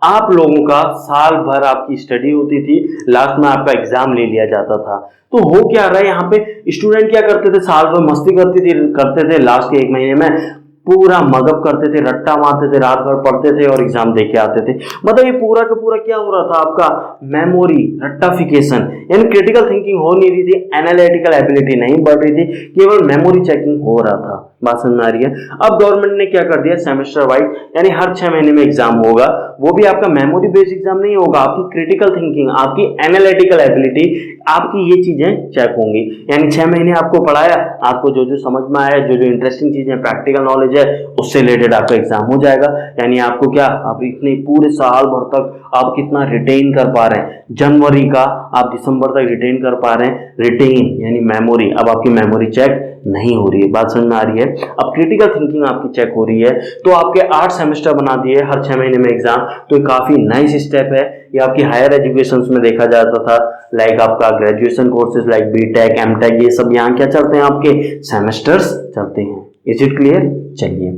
आप लोगों का साल भर आपकी स्टडी होती थी, लास्ट में आपका एग्जाम ले लिया जाता था। तो हो क्या रहा है यहाँ पे, स्टूडेंट क्या करते थे, साल भर मस्ती करते थे, लास्ट के 1 महीने में पूरा मगअप करते थे, रट्टा मारते थे, रात भर पढ़ते थे और एग्जाम दे के आते थे। मतलब ये पूरा का पूरा क्या हो रहा था, आपका मेमोरी रट्टाफिकेशन, यानी क्रिटिकल थिंकिंग हो नहीं रही थी, एनालिटिकल एबिलिटी नहीं बढ़ रही थी, केवल मेमोरी चेकिंग हो रहा था। बात समझ में आ रही है। अब गवर्नमेंट ने क्या कर दिया, सेमेस्टर वाइज, यानी हर 6 महीने में एग्जाम होगा, वो भी आपका मेमोरी बेस्ड एग्जाम नहीं होगा, आपकी क्रिटिकल थिंकिंग, आपकी एनालिटिकल एबिलिटी, आपकी ये चीजें चेक होंगी। यानी 6 महीने आपको पढ़ाया, आपको जो जो समझ में आया, जो जो इंटरेस्टिंग चीजें, प्रैक्टिकल नॉलेज है, उससे रिलेटेड आपका एग्जाम हो जाएगा। यानी आपको क्या, आप इतने पूरे साल भर तक आप कितना रिटेन कर पा रहे हैं, जनवरी का आप दिसंबर तक रिटेन कर पा रहे हैं, रिटेन यानी मेमोरी, अब आपकी मेमोरी चेक नहीं हो रही है। बात समझ में आ रही है। अब क्रिटिकल थिंकिंग आपकी चेक हो रही है। तो आपके 8 सेमेस्टर बना दिए, हर 6 महीने में एग्जाम, तो ये काफी नाइस स्टेप है। ये आपकी हायर एजुकेशन में देखा जाता था, लाइक आपका graduation courses like BTech, MTech, ये सब यहाँ क्या चलते हैं, आपके सेमेस्टर्स चलते हैं। Is it clear? चलिए,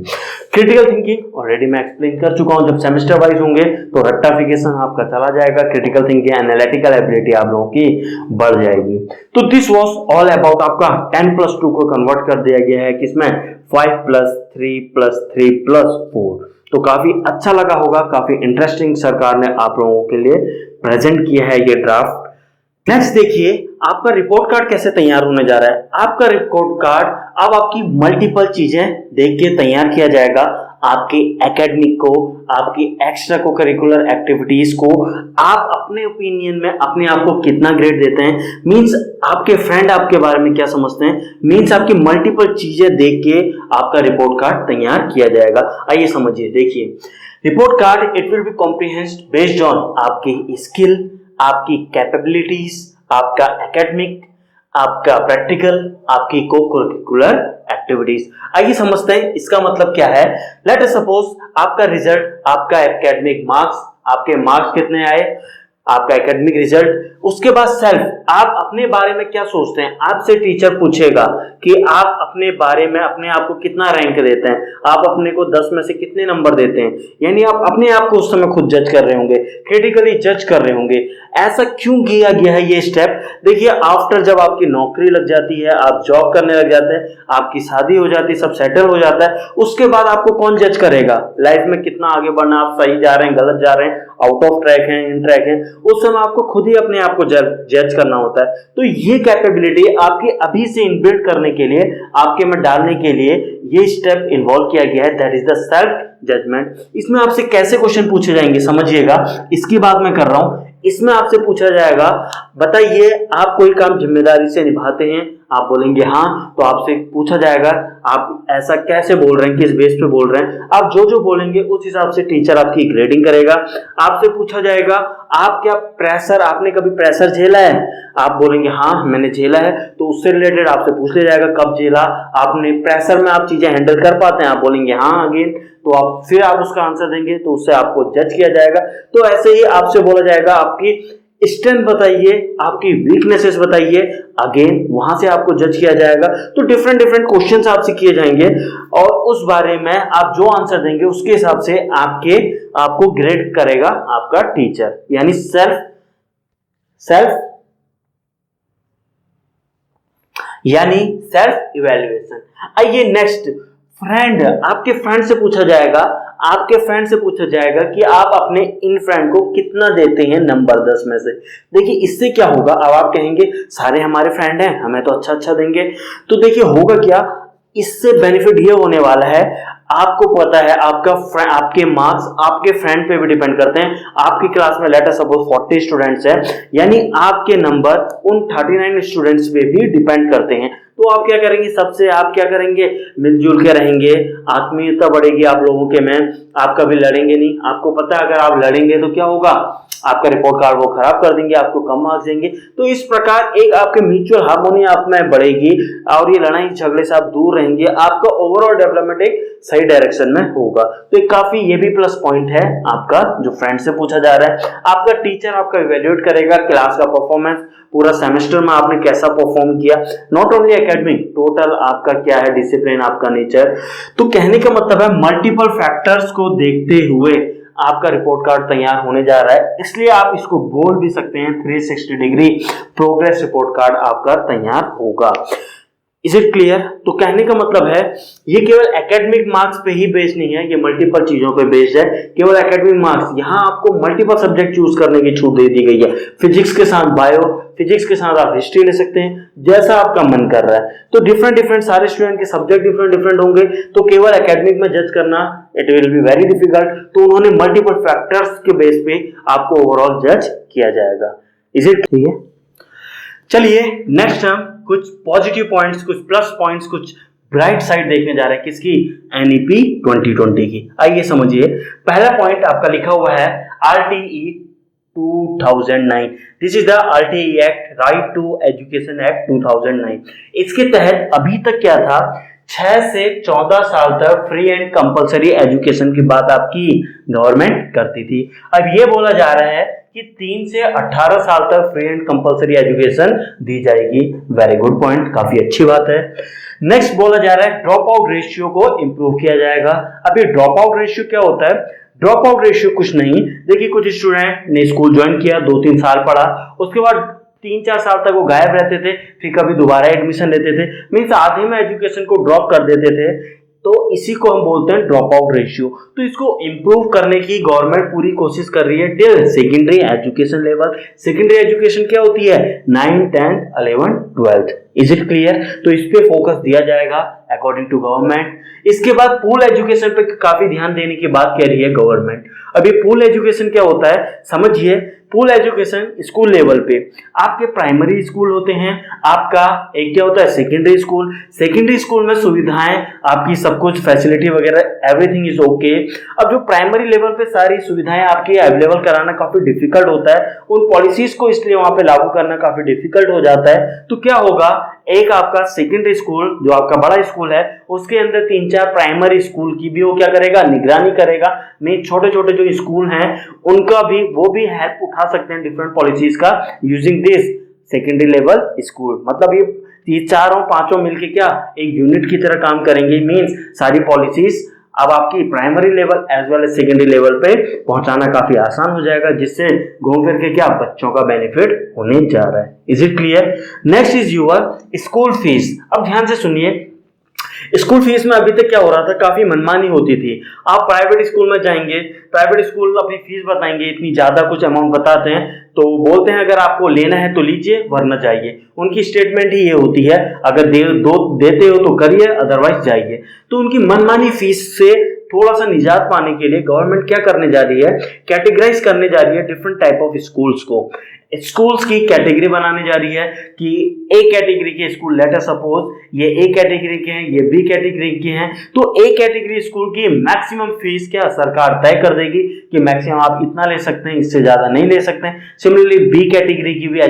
क्रिटिकल थिंकिंग ऑलरेडी मैं एक्सप्लेन कर चुका हूं। जब सेमेस्टर वाइज होंगे तो रट्टाफिकेशन आपका चला जाएगा, क्रिटिकल थिंकिंग, एनालिटिकल एबिलिटी आप लोगों की बढ़ जाएगी। तो दिस वाज ऑल अबाउट आपका 10+2 को कन्वर्ट कर दिया गया है किसमें, 5+3+3+4। तो काफी अच्छा लगा होगा, काफी इंटरेस्टिंग सरकार ने आप लोगों के लिए प्रेजेंट किया है ये ड्राफ्ट। नेक्स्ट देखिए, आपका रिपोर्ट कार्ड कैसे तैयार होने जा रहा है। आपका रिपोर्ट कार्ड अब आपकी मल्टीपल चीजें देख के तैयार किया जाएगा, आपके एकेडमिक को, आपकी एक्स्ट्रा को करिकुलर एक्टिविटीज को, आप अपने ओपिनियन में अपने आप को कितना ग्रेड देते हैं, मींस आपके फ्रेंड आपके बारे में क्या समझते हैं, मींस आपकी मल्टीपल चीजें देख के आपका रिपोर्ट कार्ड तैयार किया जाएगा। आइए समझिए, देखिए report card it will be comprehensive based on आपकी स्किल, आपकी कैपेबिलिटीज, आपका एकेडमिक, आपका प्रैक्टिकल, आपकी को करिकुलर एक्टिविटीज। आइए समझते हैं इसका मतलब क्या है। लेट अस सपोज आपका रिजल्ट, आपका एकेडमिक मार्क्स, आपके मार्क्स कितने आए, आपका एकेडमिक रिजल्ट, उसके बाद सेल्फ, आप अपने बारे में क्या सोचते हैं। आपसे टीचर पूछेगा कि आप अपने बारे में अपने आप को कितना रैंक देते हैं, आप अपने को 10 में से कितने नंबर देते हैं, यानी आप अपने आप को उस समय खुद जज कर रहे होंगे, क्रिटिकली जज कर रहे होंगे। ऐसा क्यों किया गया है ये स्टेप? देखिए, आफ्टर जब आपकी नौकरी लग जाती है, आप जॉब करने लग जाते हैं, आपकी शादी हो जाती है, सब सेटल हो जाता है, उसके बाद आपको कौन जज करेगा लाइफ में कितना आगे बढ़ना, आप सही जा रहे हैं, गलत जा रहे हैं, आउट ऑफ ट्रैक हैं, इन ट्रैक हैं, उस समय आपको खुद ही अपने आप को जज करना होता है। तो ये कैपेबिलिटी आपकी अभी से इनबिल्ड करने के लिए, आपके में डालने के लिए ये स्टेप इन्वॉल्व किया गया है, that is the self judgment. इसमें आपसे कैसे क्वेश्चन पूछे जाएंगे समझिएगा, इसकी बात मैं कर रहा हूं। इसमें आपसे पूछा जाएगा, बताइए आप कोई काम जिम्मेदारी से निभाते हैं, आप बोलेंगे हाँ, तो आपसे पूछा जाएगा आप ऐसा कैसे बोल रहे हैं, किस बेस पे बोल रहे हैं। आप जो जो बोलेंगे उस हिसाब से टीचर आपकी ग्रेडिंग करेगा। आपसे पूछा जाएगा, आप क्या प्रेशर, आपने कभी प्रेशर झेला है, आप बोलेंगे हाँ मैंने झेला है, तो उससे रिलेटेड आपसे पूछ लिया जाएगा कब झेला आपने, प्रेशर में आप चीजें हैंडल कर पाते हैं, आप बोलेंगे हाँ अगेन, तो आप फिर आप उसका आंसर देंगे, तो उससे आपको जज किया जाएगा। तो ऐसे ही आपसे बोला जाएगा आपकी स्ट्रेंथ बताइए, आपकी वीकनेसेस बताइए, अगेन वहां से आपको जज किया जाएगा। तो डिफरेंट क्वेश्चंस आपसे किए जाएंगे और उस बारे में आप जो आंसर देंगे उसके हिसाब से आपको ग्रेड करेगा आपका टीचर, यानी सेल्फ इवैल्यूएशन। आइए नेक्स्ट, फ्रेंड, आपके फ्रेंड से पूछा जाएगा, कि आप अपने इन फ्रेंड को कितना देते हैं नंबर 10 में से। देखिए इससे क्या होगा, अब आप कहेंगे सारे हमारे फ्रेंड हैं, हमें तो अच्छा देंगे। तो देखिए होगा क्या, इससे बेनिफिट ये होने वाला है, आपको पता है आपके मार्क्स आपके फ्रेंड पे भी डिपेंड करते हैं। आपकी क्लास में लेट अस सपोज 40 स्टूडेंट्स हैं, यानी आपके नंबर उन 39 स्टूडेंट्स पे भी डिपेंड करते हैं। तो आप क्या करेंगे, सबसे आप क्या करेंगे, मिलजुल के रहेंगे, आत्मीयता बढ़ेगी आप लोगों के में, आप कभी लड़ेंगे नहीं। आपको पता है अगर आप लड़ेंगे तो क्या होगा, आपका रिपोर्ट कार्ड वो खराब कर देंगे, आपको कम मार्क्स देंगे। तो इस प्रकार एक आपके म्यूचुअल हार्मोनी आप में बढ़ेगी और ये लड़ाई झगड़े से आप दूर रहेंगे, आपका ओवरऑल डेवलपमेंट एक सही डायरेक्शन में होगा। तो एक काफी ये भी प्लस पॉइंट है आपका जो फ्रेंड से पूछा जा रहा है। आपका टीचर आपका इवेल्युएट करेगा क्लास का परफॉर्मेंस, पूरा सेमेस्टर में आपने कैसा परफॉर्म किया, नॉट ओनली एकेडमिक, टोटल आपका क्या है डिसिप्लिन, आपका नेचर। तो कहने का मतलब है मल्टीपल फैक्टर्स को देखते हुए आपका रिपोर्ट कार्ड तैयार होने जा रहा है, इसलिए आप इसको बोल भी सकते हैं 360 डिग्री प्रोग्रेस रिपोर्ट कार्ड आपका तैयार होगा। Is it clear? तो कहने का मतलब है ये केवल एकेडमिक मार्क्स पे ही बेस्ड नहीं है, ये मल्टीपल चीजों पे बेस्ड है। केवल एकेडमिक मार्क्स, यहाँ आपको मल्टीपल सब्जेक्ट चूज करने की छूट दे दी गई है। फिजिक्स के साथ बायो, फिजिक्स के साथ आप हिस्ट्री ले सकते हैं, जैसा आपका मन कर रहा है। तो डिफरेंट सारे स्टूडेंट के सब्जेक्ट डिफरेंट होंगे, तो केवल एकेडमिक में जज करना it will be very difficult. तो उन्होंने मल्टीपल फैक्टर्स के बेस पे आपको ओवरऑल जज किया जाएगा। Is it clear? चलिए नेक्स्ट हम कुछ पॉजिटिव पॉइंट्स, कुछ प्लस पॉइंट्स, कुछ ब्राइट साइड देखने जा रहे हैं किसकी, एनईपी 2020 की। आइए समझिए, पहला पॉइंट आपका लिखा हुआ है RTE 2009। This is the RTE act, right to education act 2009। इसके तहत अभी तक क्या था, 6 से 14 साल तक फ्री एंड कंपलसरी एजुकेशन की बात आपकी गवर्नमेंट करती थी। अब ये बोला जा रहा है कि 3 से 18 साल तक फ्री एंड कंपलसरी एजुकेशन दी जाएगी। वेरी गुड पॉइंट, काफी अच्छी बात है। नेक्स्ट बोला जा रहा है ड्रॉप आउट रेशियो को इंप्रूव किया जाएगा। अब ये ड्रॉप आउट रेशियो क्या होता है? ड्रॉप आउट रेशियो कुछ नहीं, देखिए कुछ स्टूडेंट ने स्कूल ज्वाइन किया, 2-3 साल पढ़ा, उसके बाद 3-4 साल तक वो गायब रहते थे, फिर कभी दोबारा एडमिशन लेते थे, मीन्स आधे में एजुकेशन को ड्रॉप कर देते थे। तो इसी को हम बोलते हैं ड्रॉप आउट रेशियो। तो इसको इंप्रूव करने की गवर्नमेंट पूरी कोशिश कर रही है till secondary education level. Secondary education क्या होती है, 9, 10, 11, 12। Is it clear? तो इस पे फोकस दिया जाएगा अकॉर्डिंग टू गवर्नमेंट। इसके बाद पूल एजुकेशन पे काफी ध्यान देने की बात कह रही है गवर्नमेंट। अब ये पूल एजुकेशन क्या होता है समझिए। पूल एजुकेशन स्कूल लेवल पे आपके प्राइमरी स्कूल होते हैं, आपका एक क्या होता है सेकेंडरी स्कूल। सेकेंडरी स्कूल में सुविधाएं आपकी सब कुछ फैसिलिटी वगैरह एवरीथिंग इज ओके। अब जो प्राइमरी लेवल पे सारी सुविधाएं आपकी अवेलेबल कराना काफी डिफिकल्ट होता है, उन पॉलिसीज को इसलिए वहां पे लागू करना काफी डिफिकल्ट हो जाता है। तो क्या होगा, एक आपका सेकेंडरी स्कूल जो आपका बड़ा स्कूल है उसके अंदर 3-4 प्राइमरी स्कूल की भी वो क्या करेगा, निगरानी करेगा। में छोटे छोटे जो स्कूल हैं उनका भी वो भी हेल्प उठा सकते हैं डिफरेंट पॉलिसीज का using this secondary level school. मतलब ये चारों पांचों मिलके क्या एक यूनिट की तरह काम करेंगे। मींस सारी पॉलिसीज अब आपकी primary level as well as secondary level पे पहुंचाना काफी आसान हो जाएगा, जिससे घूम फिर के क्या बच्चों का बेनिफिट होने जा रहा है। Is it clear? Next is your school fees. अब ध्यान से सुनिए, स्कूल फीस में अभी तक क्या हो रहा था, काफी मनमानी होती थी। आप प्राइवेट स्कूल में जाएंगे, प्राइवेट स्कूल अपनी फीस बताएंगे, इतनी ज्यादा कुछ अमाउंट बताते हैं, तो बोलते हैं अगर आपको लेना है तो लीजिए वरना जाइए। उनकी स्टेटमेंट ही ये होती है, अगर देते हो तो करिए अदरवाइज जाइए। तो उनकी मनमानी फीस से थोड़ा सा निजात पाने के लिए गवर्नमेंट क्या करने जा रही है, कैटेगराइज करने जा रही है डिफरेंट टाइप ऑफ स्कूल्स को। स्कूल्स की कैटेगरी बनाने जा रही है कि ए कैटेगरी के स्कूल, लेट अस सपोज ये ए कैटेगरी के हैं, ये बी कैटेगरी के हैं, तो ए कैटेगरी स्कूल की मैक्सिमम फीस क्या सरकार तय कर देगी कि मैक्सिमम आप इतना ले सकते हैं, इससे ज्यादा नहीं ले सकते हैं। सिमिलरली बी कैटेगरी की भी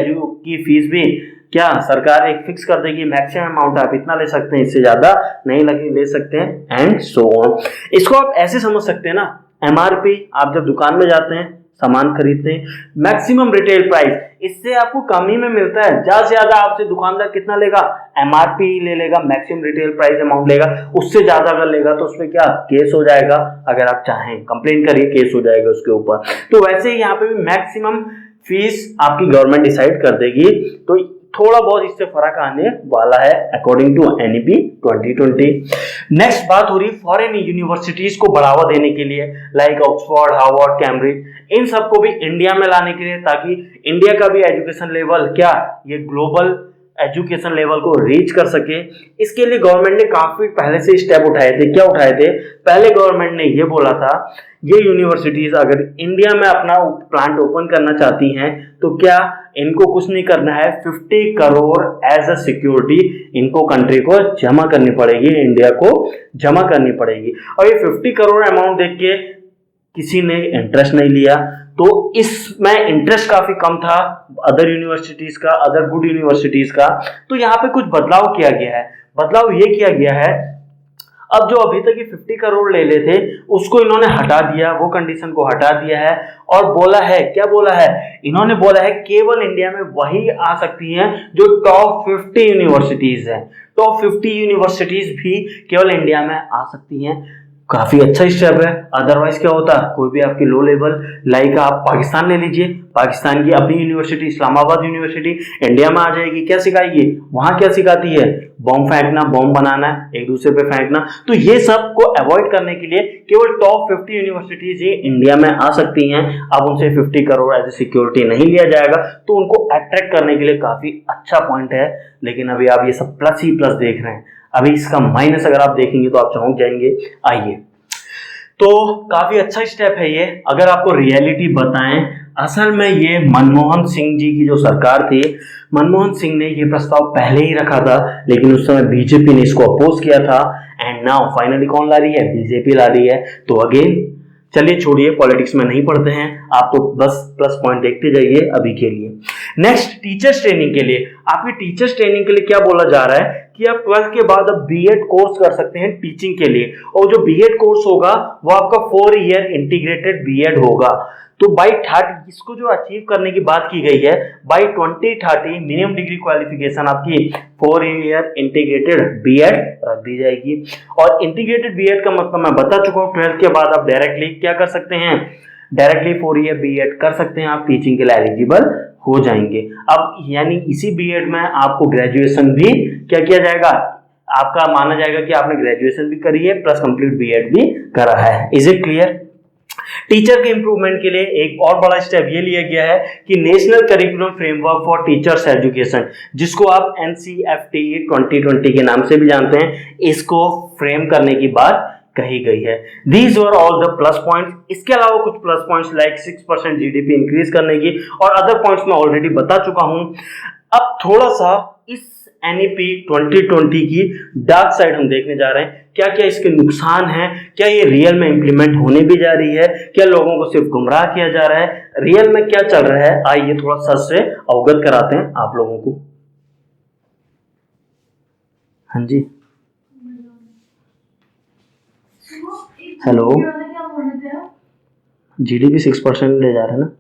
की फीस भी क्या सरकार एक फिक्स कर देगी, मैक्सिमम अमाउंट आप इतना ले सकते हैं, इससे ज्यादा नहीं ले सकते हैं, एंड सो ऑन। इसको आप ऐसे समझ सकते हैं ना, एमआरपी आप जब दुकान में जाते हैं सामान खरीदते हैं, मैक्सिमम रिटेल प्राइस, इससे आपको कम ही में मिलता है। ज्यादा से ज्यादा आपसे दुकानदार कितना लेगा, एमआरपी ले लेगा, मैक्सिमम रिटेल प्राइस अमाउंट लेगा। उससे ज्यादा अगर लेगा तो उसमें क्या केस हो जाएगा, अगर आप चाहें कंप्लेन करिए केस हो जाएगा उसके ऊपर। तो वैसे ही यहाँ पे भी मैक्सिमम फीस आपकी गवर्नमेंट डिसाइड कर देगी। तो थोड़ा बहुत इससे फर्क आने वाला है अकॉर्डिंग टू एनईपी 2020। नेक्स्ट बात हो रही फॉरेन यूनिवर्सिटीज को बढ़ावा देने के लिए, लाइक ऑक्सफोर्ड, हार्वर्ड, कैम्ब्रिज, इन सबको भी इंडिया में लाने के लिए, ताकि इंडिया का भी एजुकेशन लेवल क्या ये ग्लोबल एजुकेशन लेवल को रीच कर सके। इसके लिए गवर्नमेंट ने काफी पहले से स्टेप उठाए थे। क्या उठाए थे? पहले गवर्नमेंट ने ये बोला था, ये यूनिवर्सिटीज अगर इंडिया में अपना प्लांट ओपन करना चाहती हैं तो क्या इनको कुछ नहीं करना है, 50 करोड़ एज अ सिक्योरिटी इनको कंट्री को जमा करनी पड़ेगी, इंडिया को जमा करनी पड़ेगी। और ये 50 करोड़ अमाउंट देख के किसी ने इंटरेस्ट नहीं लिया, तो इसमें इंटरेस्ट काफी कम था अदर यूनिवर्सिटीज का, अदर गुड यूनिवर्सिटीज का। तो यहाँ पे कुछ बदलाव किया गया है। बदलाव ये किया गया है, अब जो अभी तक ये 50 करोड़ ले लेते उसको इन्होंने हटा दिया, वो कंडीशन को हटा दिया है और बोला है, क्या बोला है? इन्होंने बोला है केवल इंडिया में वही आ सकती हैं जो टॉप 50 यूनिवर्सिटीज हैं। टॉप 50 यूनिवर्सिटीज भी केवल इंडिया में आ सकती हैं। काफी अच्छा स्टेप है। अदरवाइज क्या होता, कोई भी आपकी लो लेवल, लाइक आप पाकिस्तान ले लीजिए, पाकिस्तान की अपनी यूनिवर्सिटी इस्लामाबाद यूनिवर्सिटी इंडिया में आ जाएगी, क्या सिखाएगी? वहां क्या सिखाती है? बॉम्ब फेंकना, बॉम्ब बनाना, एक दूसरे पे फेंकना। तो ये सब को अवॉइड करने के लिए केवल टॉप 50 यूनिवर्सिटीज ही इंडिया में आ सकती हैं। अब उनसे 50 करोड़ एज ए सिक्योरिटी नहीं लिया जाएगा, तो उनको अट्रैक्ट करने के लिए काफी अच्छा पॉइंट है। लेकिन अभी आप ये सब प्लस ही प्लस देख रहे हैं, अभी इसका माइनस अगर आप देखेंगे तो आप चौंक जाएंगे। आइए, तो काफी अच्छा स्टेप है ये। अगर आपको रियलिटी बताएं, असल में ये मनमोहन सिंह जी की जो सरकार थी, मनमोहन सिंह ने ये प्रस्ताव पहले ही रखा था, लेकिन उस समय बीजेपी ने इसको अपोज किया था। एंड नाउ फाइनली कौन ला रही है? बीजेपी ला रही है। तो अगेन चलिए छोड़िए, पॉलिटिक्स में नहीं पढ़ते हैं, आप तो बस प्लस पॉइंट देखते जाइए अभी के लिए। नेक्स्ट, टीचर्स ट्रेनिंग के लिए। आपकी टीचर्स ट्रेनिंग के लिए क्या बोला जा रहा है कि आप 12th के बाद अब बीएड कोर्स कर सकते हैं टीचिंग के लिए, और जो बीएड कोर्स होगा वो आपका 4 ईयर इंटीग्रेटेड बीएड होगा। तो बाई 30 इसको जो अचीव करने की बात की गई है, बाई 2030 मिनिमम डिग्री क्वालिफिकेशन आपकी 4 ईयर इंटीग्रेटेड बीएड रख दी जाएगी। और इंटीग्रेटेड बीएड का मतलब मैं बता चुका हूँ, 12th के बाद आप डायरेक्टली क्या कर सकते हैं? डायरेक्टली 4 ईयर बीएड कर सकते हैं, आप टीचिंग के लिए एलिजिबल हो जाएंगे। अब यानी इसी बीएड में आपको ग्रेजुएशन भी क्या किया जाएगा? आपका माना जाएगा कि आपने ग्रेजुएशन भी करी है प्लस कंप्लीट बीएड भी करा है। Is it clear? टीचर के इंप्रूवमेंट के लिए एक और बड़ा स्टेप ये लिया गया है कि national curriculum framework for teachers education, जिसको आप NCFT 2020 के नाम से भी जानते हैं, इसको फ्रेम करने की बात कही गई है। These were all the plus points। इसके अलावा कुछ plus points like 6% GDP increase करने की और अदर पॉइंट्स मैं ऑलरेडी बता चुका हूं। अब थोड़ा सा इस NEP 2020 की डार्क साइड हम देखने जा रहे हैं। क्या क्या इसके नुकसान हैं, क्या ये रियल में इंप्लीमेंट होने भी जा रही है, क्या लोगों को सिर्फ गुमराह किया जा रहा है, रियल में क्या चल रहा है, आइए थोड़ा सच से अवगत कराते हैं आप लोगों को। हाँ जी, हेलो, जीडीपी 6% ले जा रहे हैं ना।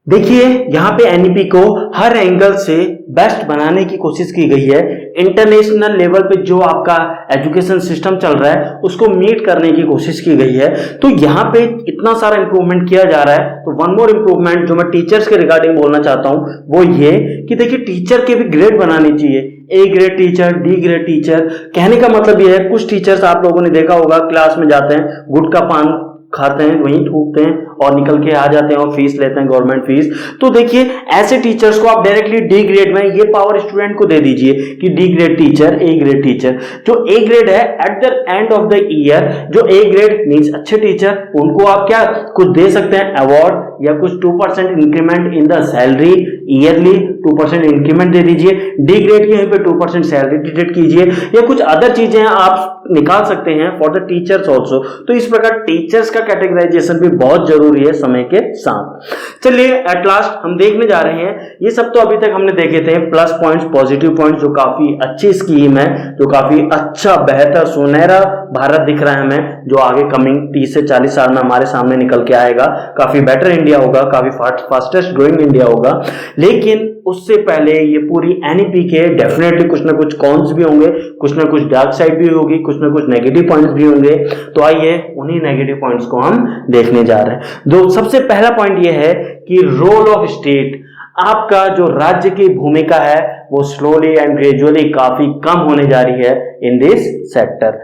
देखिए यहाँ पे एनईपी को हर एंगल से बेस्ट बनाने की कोशिश की गई है। इंटरनेशनल लेवल पे जो आपका एजुकेशन सिस्टम चल रहा है उसको मीट करने की कोशिश की गई है। तो यहाँ पे इतना सारा इंप्रूवमेंट किया जा रहा है। तो वन मोर इंप्रूवमेंट जो मैं टीचर्स के रिगार्डिंग बोलना चाहता हूँ वो ये कि देखिए टीचर के भी ग्रेड बनानी चाहिए। A grade teacher, D grade teacher. कहने का मतलब ये है, कुछ टीचर्स आप लोगों ने देखा होगा क्लास में जाते हैं, गुटखा पान खाते हैं, वहीं थूकते हैं और निकल के आ जाते हैं और फीस लेते हैं, गवर्नमेंट फीस। तो देखिए ऐसे टीचर्स को आप डायरेक्टली डी ग्रेड में ये पावर स्टूडेंट को दे दीजिए कि D grade teacher, A grade teacher. जो ए ग्रेड है at the end of the year, जो ए ग्रेड मींस अच्छे टीचर, उनको आप क्या कुछ दे सकते हैं, अवार्ड या कुछ 2% increment in the salary, yearly 2% increment दे दीजिए। डी ग्रेड के यहीं पे 2% सैलरी डिडक्ट कीजिए या कुछ अदर चीजें आप निकाल सकते हैं फॉर द टीचर्स ऑल्सो। तो इस प्रकार टीचर्स का कैटेगराइजेशन भी बहुत जरूरी है समय के साथ। चलिए एट लास्ट हम देखने जा रहे हैं, ये सब तो अभी तक हमने देखे थे प्लस पॉइंट्स, पॉजिटिव पॉइंट्स, जो काफी अच्छी स्कीम है, जो काफी अच्छा बेहतर सुनहरा भारत दिख रहा है हमें, जो आगे कमिंग 30 से 40 साल में हमारे सामने निकल के आएगा। काफी बेटर इंडिया होगा, काफी फास्टेस्ट ग्रोइंग इंडिया होगा। लेकिन उससे पहले ये पूरी एनईपी के डेफिनेटली कुछ ना कुछ कॉन्स भी होंगे, कुछ ना कुछ डार्क साइड भी होगी, कुछ ना कुछ नेगेटिव पॉइंट्स भी होंगे। तो आइए उन्हीं नेगेटिव पॉइंट्स को हम देखने जा रहे हैं। तो सबसे पहला पॉइंट ये है कि रोल ऑफ स्टेट, आपका जो राज्य की भूमिका है वो स्लोली एंड ग्रेजुअली काफी कम होने जा रही है in this sector.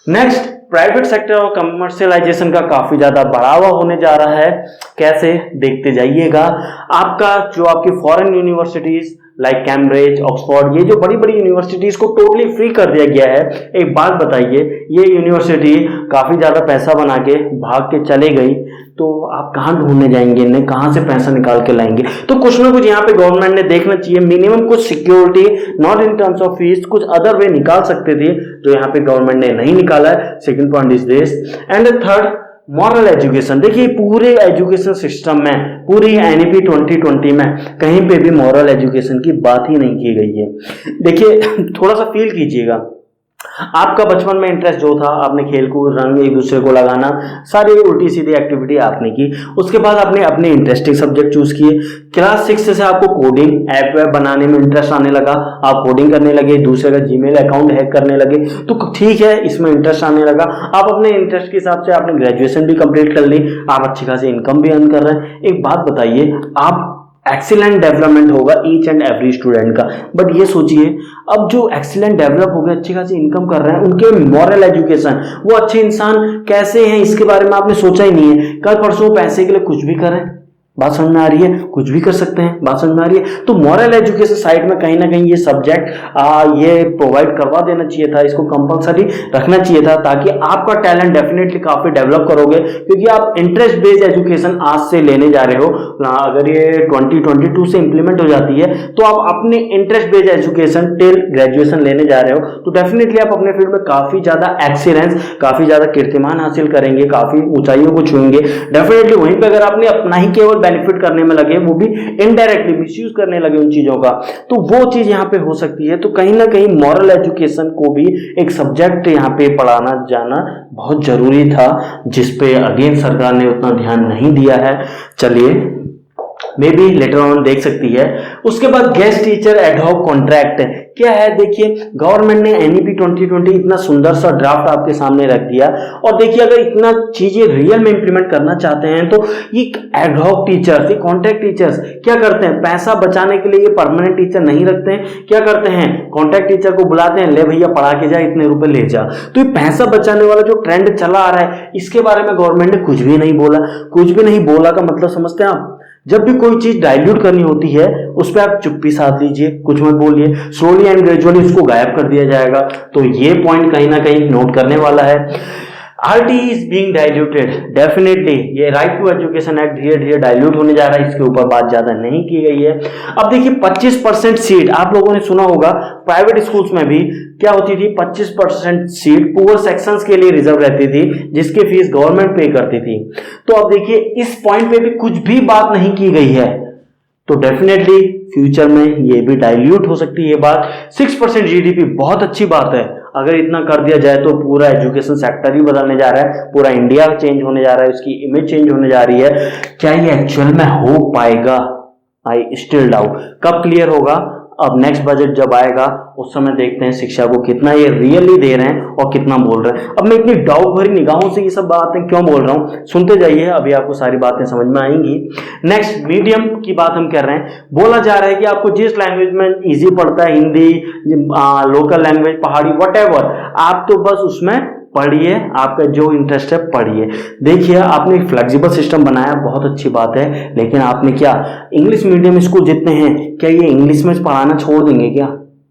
Next, private sector और कमर्शियलाइजेशन का काफी ज्यादा बढ़ावा होने जा रहा है। कैसे, देखते जाइएगा। आपका जो आपकी foreign universities like Cambridge, Oxford, ये जो बड़ी बड़ी यूनिवर्सिटीज को टोटली फ्री कर दिया गया है। एक बात बताइए, ये यूनिवर्सिटी काफी ज्यादा पैसा बना के भाग के चले गई तो आप कहाँ ढूंढने जाएंगे, इन्हें कहाँ से पैसा निकाल के लाएंगे? तो कुछ ना कुछ यहाँ पे गवर्नमेंट ने देखना चाहिए, मिनिमम कुछ security, not in terms of fees, कुछ अदर वे निकाल सकते थे जो यहाँ पे गवर्नमेंट ने नहीं निकाला है। Second point is this. And third, moral education. देखिए पूरे एजुकेशन सिस्टम में, पूरी एनईपी 2020 में कहीं पे भी मॉरल एजुकेशन की बात ही नहीं की गई है। देखिए थोड़ा सा फील कीजिएगा, आपका बचपन में इंटरेस्ट जो था, आपने खेल कूद, रंग, एक दूसरे को लगाना, सारी उल्टी सीधी एक्टिविटी आपने की। उसके बाद आपने अपने इंटरेस्टिंग सब्जेक्ट चूज किए। क्लास 6 से आपको कोडिंग, ऐप वैप बनाने में इंटरेस्ट आने लगा, आप कोडिंग करने लगे, दूसरे का जीमेल अकाउंट हैक करने लगे, तो ठीक है, इसमें इंटरेस्ट आने लगा। आप अपने इंटरेस्ट के हिसाब से आपने ग्रेजुएशन भी कंप्लीट कर ली, आप अच्छी खासी इनकम भी अर्न कर रहे हैं। एक बात बताइए, आप एक्सीलेंट डेवलपमेंट होगा ईच एंड एवरी स्टूडेंट का, बट ये सोचिए अब जो एक्सीलेंट डेवलप हो गए, अच्छी खासी इनकम कर रहे हैं, उनके मॉरल एजुकेशन, वो अच्छे इंसान कैसे हैं इसके बारे में आपने सोचा ही नहीं है। कल परसों पैसे के लिए कुछ भी करें, बात समझ में आ रही है? कुछ भी कर सकते हैं, बात समझ में आ रही है? तो मॉरल एजुकेशन साइड में कहीं ना कहीं ये सब्जेक्ट ये प्रोवाइड करवा देना चाहिए था, इसको कंपलसरी रखना चाहिए था, ताकि आपका टैलेंट डेफिनेटली काफी डेवलप करोगे। क्योंकि आप इंटरेस्ट बेस्ड एजुकेशन आज से लेने जा रहे हो, अगर ये 2022 से इंप्लीमेंट हो जाती है तो आप अपने interest based education till graduation लेने जा रहे हो, तो डेफिनेटली आप अपने फील्ड में काफी ज्यादा एक्सीलेंस, काफी ज्यादा कीर्तिमान हासिल करेंगे, काफी ऊंचाइयों को छूएंगे डेफिनेटली। वहीं पर अगर आपने अपना ही केवल बेनिफिट करने में लगे, वो भी इनडायरेक्टली मिसयूज करने लगे उन चीजों का, तो वो चीज यहाँ पे हो सकती है। तो कहीं ना कहीं मॉरल एजुकेशन को भी एक सब्जेक्ट यहाँ पे पढ़ाना जाना बहुत जरूरी था, जिसपे अगेन सरकार ने उतना ध्यान नहीं दिया है। चलिए, मे बी लेटर ऑन देख सकती है। उसके बाद गेस्ट टीचर एडहॉक कॉन्ट्रैक्ट क्या है? देखिए गवर्नमेंट ने एनईपी 2020 इतना सुंदर सा ड्राफ्ट आपके सामने रख दिया, और देखिए अगर इतना चीजें रियल में इंप्लीमेंट करना चाहते हैं तो ये एडहॉक टीचर्स, ये कॉन्ट्रैक्ट टीचर्स क्या करते हैं, पैसा बचाने के लिए ये परमानेंट टीचर नहीं रखते हैं। क्या करते हैं, कॉन्ट्रैक्ट टीचर को बुलाते हैं, ले भैया पढ़ा के जा, इतने रुपए ले जा। तो ये पैसा बचाने वाला जो ट्रेंड चला आ रहा है, इसके बारे में गवर्नमेंट ने कुछ भी नहीं बोला। कुछ भी नहीं बोला का मतलब समझते हैं आप? जब भी कोई चीज डाइल्यूट करनी होती है उस पर आप चुप्पी साध लीजिए, कुछ मत बोलिए, स्लोली एंड ग्रेजुअली उसको गायब कर दिया जाएगा। तो ये पॉइंट कहीं ना कहीं नोट करने वाला है। RT is being diluted, definitely ये राइट टू एजुकेशन एक्ट धीरे धीरे डाइल्यूट होने जा रहा है, इसके ऊपर बात ज्यादा नहीं की गई है। अब देखिए 25% सीट, आप लोगों ने सुना होगा प्राइवेट स्कूल्स में भी क्या होती थी, 25% सीट पुअर सेक्शंस के लिए रिजर्व रहती थी, जिसकी फीस गवर्नमेंट पे करती थी। तो अब देखिए इस पॉइंट पे भी कुछ भी बात नहीं की गई है, तो डेफिनेटली फ्यूचर में ये भी डाइल्यूट हो सकती है ये बात। 6% GDP बहुत अच्छी बात है, अगर इतना कर दिया जाए तो पूरा एजुकेशन सेक्टर ही बदलने जा रहा है, पूरा इंडिया चेंज होने जा रहा है, उसकी इमेज चेंज होने जा रही है। क्या ये एक्चुअल में हो पाएगा? I still doubt. कब क्लियर होगा? अब नेक्स्ट बजट जब आएगा उस समय देखते हैं शिक्षा को कितना ये रियली दे रहे हैं और कितना बोल रहे हैं। अब मैं इतनी डाउट भरी निगाहों से ये सब बातें क्यों बोल रहा हूँ, सुनते जाइए, अभी आपको सारी बातें समझ में आएंगी। नेक्स्ट, मीडियम की बात हम कर रहे हैं। बोला जा रहा है कि आपको जिस लैंग्वेज में इजी पड़ता है, हिंदी, लोकल लैंग्वेज, पहाड़ी, व्हाटएवर, आप तो बस उसमें पढ़िए, आपका जो इंटरेस्ट है पढ़िए। देखिए आपने एक फ्लेक्सिबल सिस्टम बनाया, बहुत अच्छी बात है, लेकिन आपने क्या इंग्लिश मीडियम स्कूल जितने हैं, क्या ये इंग्लिश में पढ़ाना छोड़ देंगे क्या?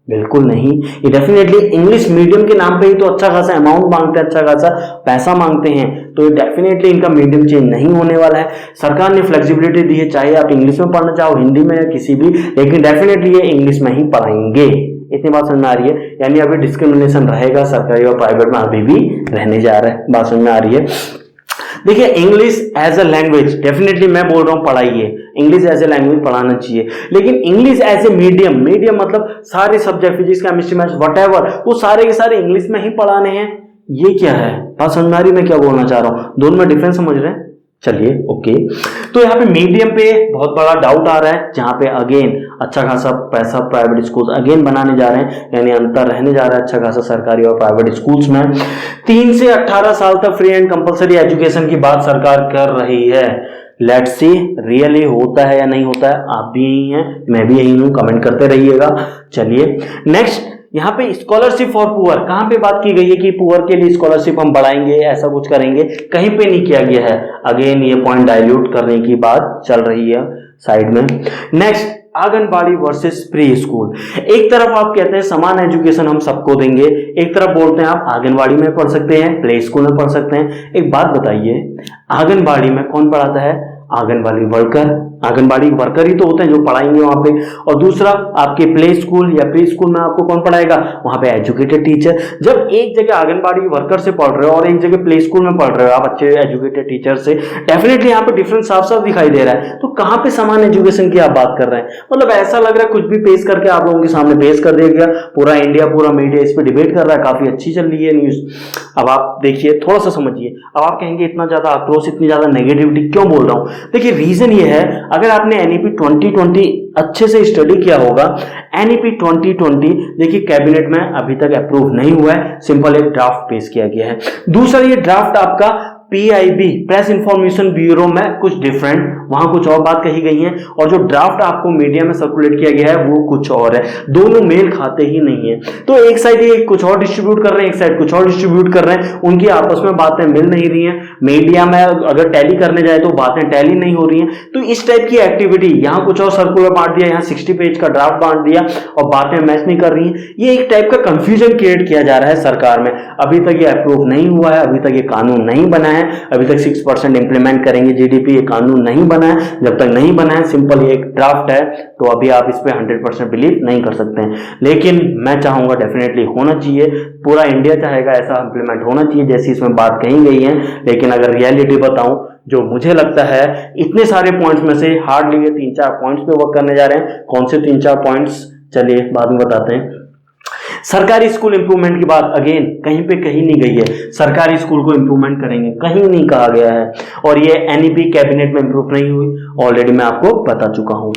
बिल्कुल नहीं। ये डेफिनेटली इंग्लिश मीडियम के नाम पे ही तो अच्छा खासा अमाउंट मांगते हैं, अच्छा खासा पैसा मांगते हैं, तो ये डेफिनेटली इनका मीडियम चेंज नहीं होने वाला है। सरकार ने फ्लेक्सिबिलिटी दी है, चाहे आप इंग्लिश में पढ़ना चाहो, हिंदी में या किसी भी, लेकिन डेफिनेटली ये इंग्लिश में ही पढ़ाएंगे। इतनी बात समझ में आ रही है? यानी अभी डिस्क्रिमिनेशन रहेगा सरकारी और प्राइवेट में, अभी भी रहने जा रहा है। बात समझ में आ रही है? देखिए English as a language definitely मैं बोल रहा हूं पढ़ाइए, इंग्लिश एज ए लैंग्वेज पढ़ाना चाहिए, लेकिन English as a medium, medium मतलब सारे subject physics chemistry maths whatever, वो सारे के सारे इंग्लिश में ही पढ़ाने हैं। ये क्या है? बात समझ में आ रही मैं क्या बोलना चाह रहा हूं? दोनों में डिफरेंस समझ रहे हैं? चलिए ओके। तो यहाँ पे मीडियम पे बहुत बड़ा डाउट आ रहा है, जहां पे अगेन अच्छा खासा पैसा प्राइवेट स्कूल्स अगेन बनाने जा रहे हैं, यानी अंतर रहने जा रहा है अच्छा खासा सरकारी और प्राइवेट स्कूल्स में। 3 से 18 साल तक फ्री एंड कंपलसरी एजुकेशन की बात सरकार कर रही है। लेट्स सी रियली होता है या नहीं होता है। आप भी यही हैं, मैं भी यही हूं, कमेंट करते रहिएगा। चलिए नेक्स्ट, यहाँ पे स्कॉलरशिप फॉर पुअर कहाँ पे बात की गई है कि पुअर के लिए स्कॉलरशिप हम बढ़ाएंगे, ऐसा कुछ करेंगे, कहीं पे नहीं किया गया है। अगेन ये पॉइंट डाइल्यूट करने की बात चल रही है साइड में। Next, anganwadi versus pre school. एक तरफ आप कहते हैं समान एजुकेशन हम सबको देंगे, एक तरफ बोलते हैं आप आंगनबाड़ी में पढ़ सकते हैं, प्ले स्कूल में पढ़ सकते हैं। एक बात बताइए, आंगनबाड़ी में कौन पढ़ाता है? आंगनबाड़ी वर्कर, आंगनबाड़ी वर्कर ही तो होते हैं जो पढ़ाएंगे वहां पे। और दूसरा, आपके प्ले स्कूल या प्री स्कूल में आपको कौन पढ़ाएगा? वहां पे एजुकेटेड टीचर। जब एक जगह आंगनबाड़ी वर्कर से पढ़ रहे हो और एक जगह प्ले स्कूल में पढ़ रहे हो आप अच्छे एजुकेटेड टीचर से, डेफिनेटली यहाँ पे डिफरेंस साफ साफ दिखाई दे रहा है। तो कहाँ पे समान एजुकेशन की आप बात कर रहे हैं? मतलब ऐसा लग रहा है कुछ भी पेश करके आप लोगों के सामने पेश कर दिया गया, पूरा इंडिया पूरा मीडिया इस पर डिबेट कर रहा है, काफी अच्छी चल रही है न्यूज। अब आप देखिए, थोड़ा सा समझिए। अब आप कहेंगे इतना ज्यादा आक्रोश, इतनी ज्यादा नेगेटिविटी क्यों बोल रहा हूं? देखिए रीजन ये है, अगर आपने एनईपी 2020 अच्छे से स्टडी किया होगा, एनईपी 2020 देखिए कैबिनेट में अभी तक अप्रूव नहीं हुआ है, सिंपल एक ड्राफ्ट पेश किया गया है। दूसरा, ये ड्राफ्ट आपका पीआईबी प्रेस इंफॉर्मेशन ब्यूरो में कुछ डिफरेंट, वहां कुछ और बात कही गई है, और जो ड्राफ्ट आपको मीडिया में सर्कुलेट किया गया है वो कुछ और है, दोनों मेल खाते ही नहीं है। तो एक साइड ये कुछ और डिस्ट्रीब्यूट कर रहे हैं, एक साइड कुछ और डिस्ट्रीब्यूट कर रहे हैं, उनकी आपस में बातें मिल नहीं रही हैं। मीडिया में अगर टैली करने जाए तो बातें टैली नहीं हो रही हैं। तो इस टाइप की एक्टिविटी, यहाँ कुछ और सर्कुलर बांट दिया, यहाँ 60 पेज का ड्राफ्ट बांट दिया और बातें मैच नहीं कर रही हैं। ये एक टाइप का कंफ्यूजन क्रिएट किया जा रहा है सरकार में। अभी तक ये अप्रूव नहीं हुआ है, अभी तक ये कानून नहीं बना है, अभी तक 6% इंप्लीमेंट करेंगे जीडीपी, ये कानून नहीं बना है। जब तक नहीं बना है, सिंपल ये एक ड्राफ्ट है, तो अभी आप इस पे 100% बिलीव नहीं कर सकते हैं। लेकिन मैं चाहूंगा डेफिनेटली होना चाहिए, पूरा इंडिया चाहेगा ऐसा इंप्लीमेंट होना चाहिए जैसी इसमें बात कही गई है। लेकिन अगर रियलिटी बताऊं, जो मुझे लगता है इतने सारे पॉइंट्स में से हार्डली ये 3-4 पॉइंट्स पे वर्क करने जा रहे हैं। कौन से 3-4 पॉइंट्स, चलिए बाद में बताते हैं। सरकारी स्कूल इंप्रूवमेंट की बात अगेन कहीं पे कहीं नहीं गई है, सरकारी स्कूल को इंप्रूवमेंट करेंगे कहीं नहीं कहा गया है, और ये एनईपी कैबिनेट में इंप्रूव नहीं हुई, ऑलरेडी मैं आपको बता चुका हूं।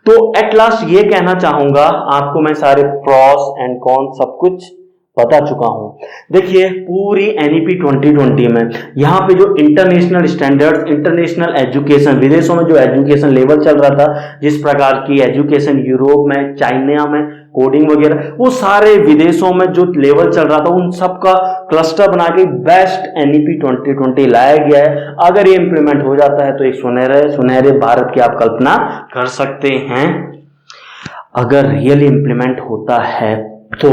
तो एट लास्ट ये कहना चाहूंगा आपको, मैं सारे प्रॉस एंड कॉन सब कुछ बता चुका हूं। देखिए पूरी एनईपी 2020 में यहाँ पे जो इंटरनेशनल स्टैंडर्ड, इंटरनेशनल एजुकेशन, विदेशों में जो एजुकेशन लेवल चल रहा था, जिस प्रकार की एजुकेशन यूरोप में, चाइना में, कोडिंग वगैरह, वो सारे विदेशों में जो लेवल चल रहा था उन सब का क्लस्टर बना के बेस्ट एनईपी 2020 लाया गया है। अगर ये इंप्लीमेंट हो जाता है तो एक सुनहरे भारत की आप कल्पना कर सकते हैं। अगर रियली इंप्लीमेंट होता है तो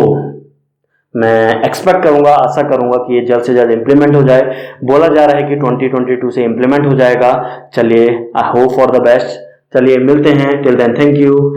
मैं एक्सपेक्ट करूंगा, आशा करूंगा कि ये जल्द से जल्द इंप्लीमेंट हो जाए। बोला जा रहा है कि 2022 से इंप्लीमेंट हो जाएगा। चलिए, I hope for the best. चलिए मिलते हैं, टिल देन थैंक यू।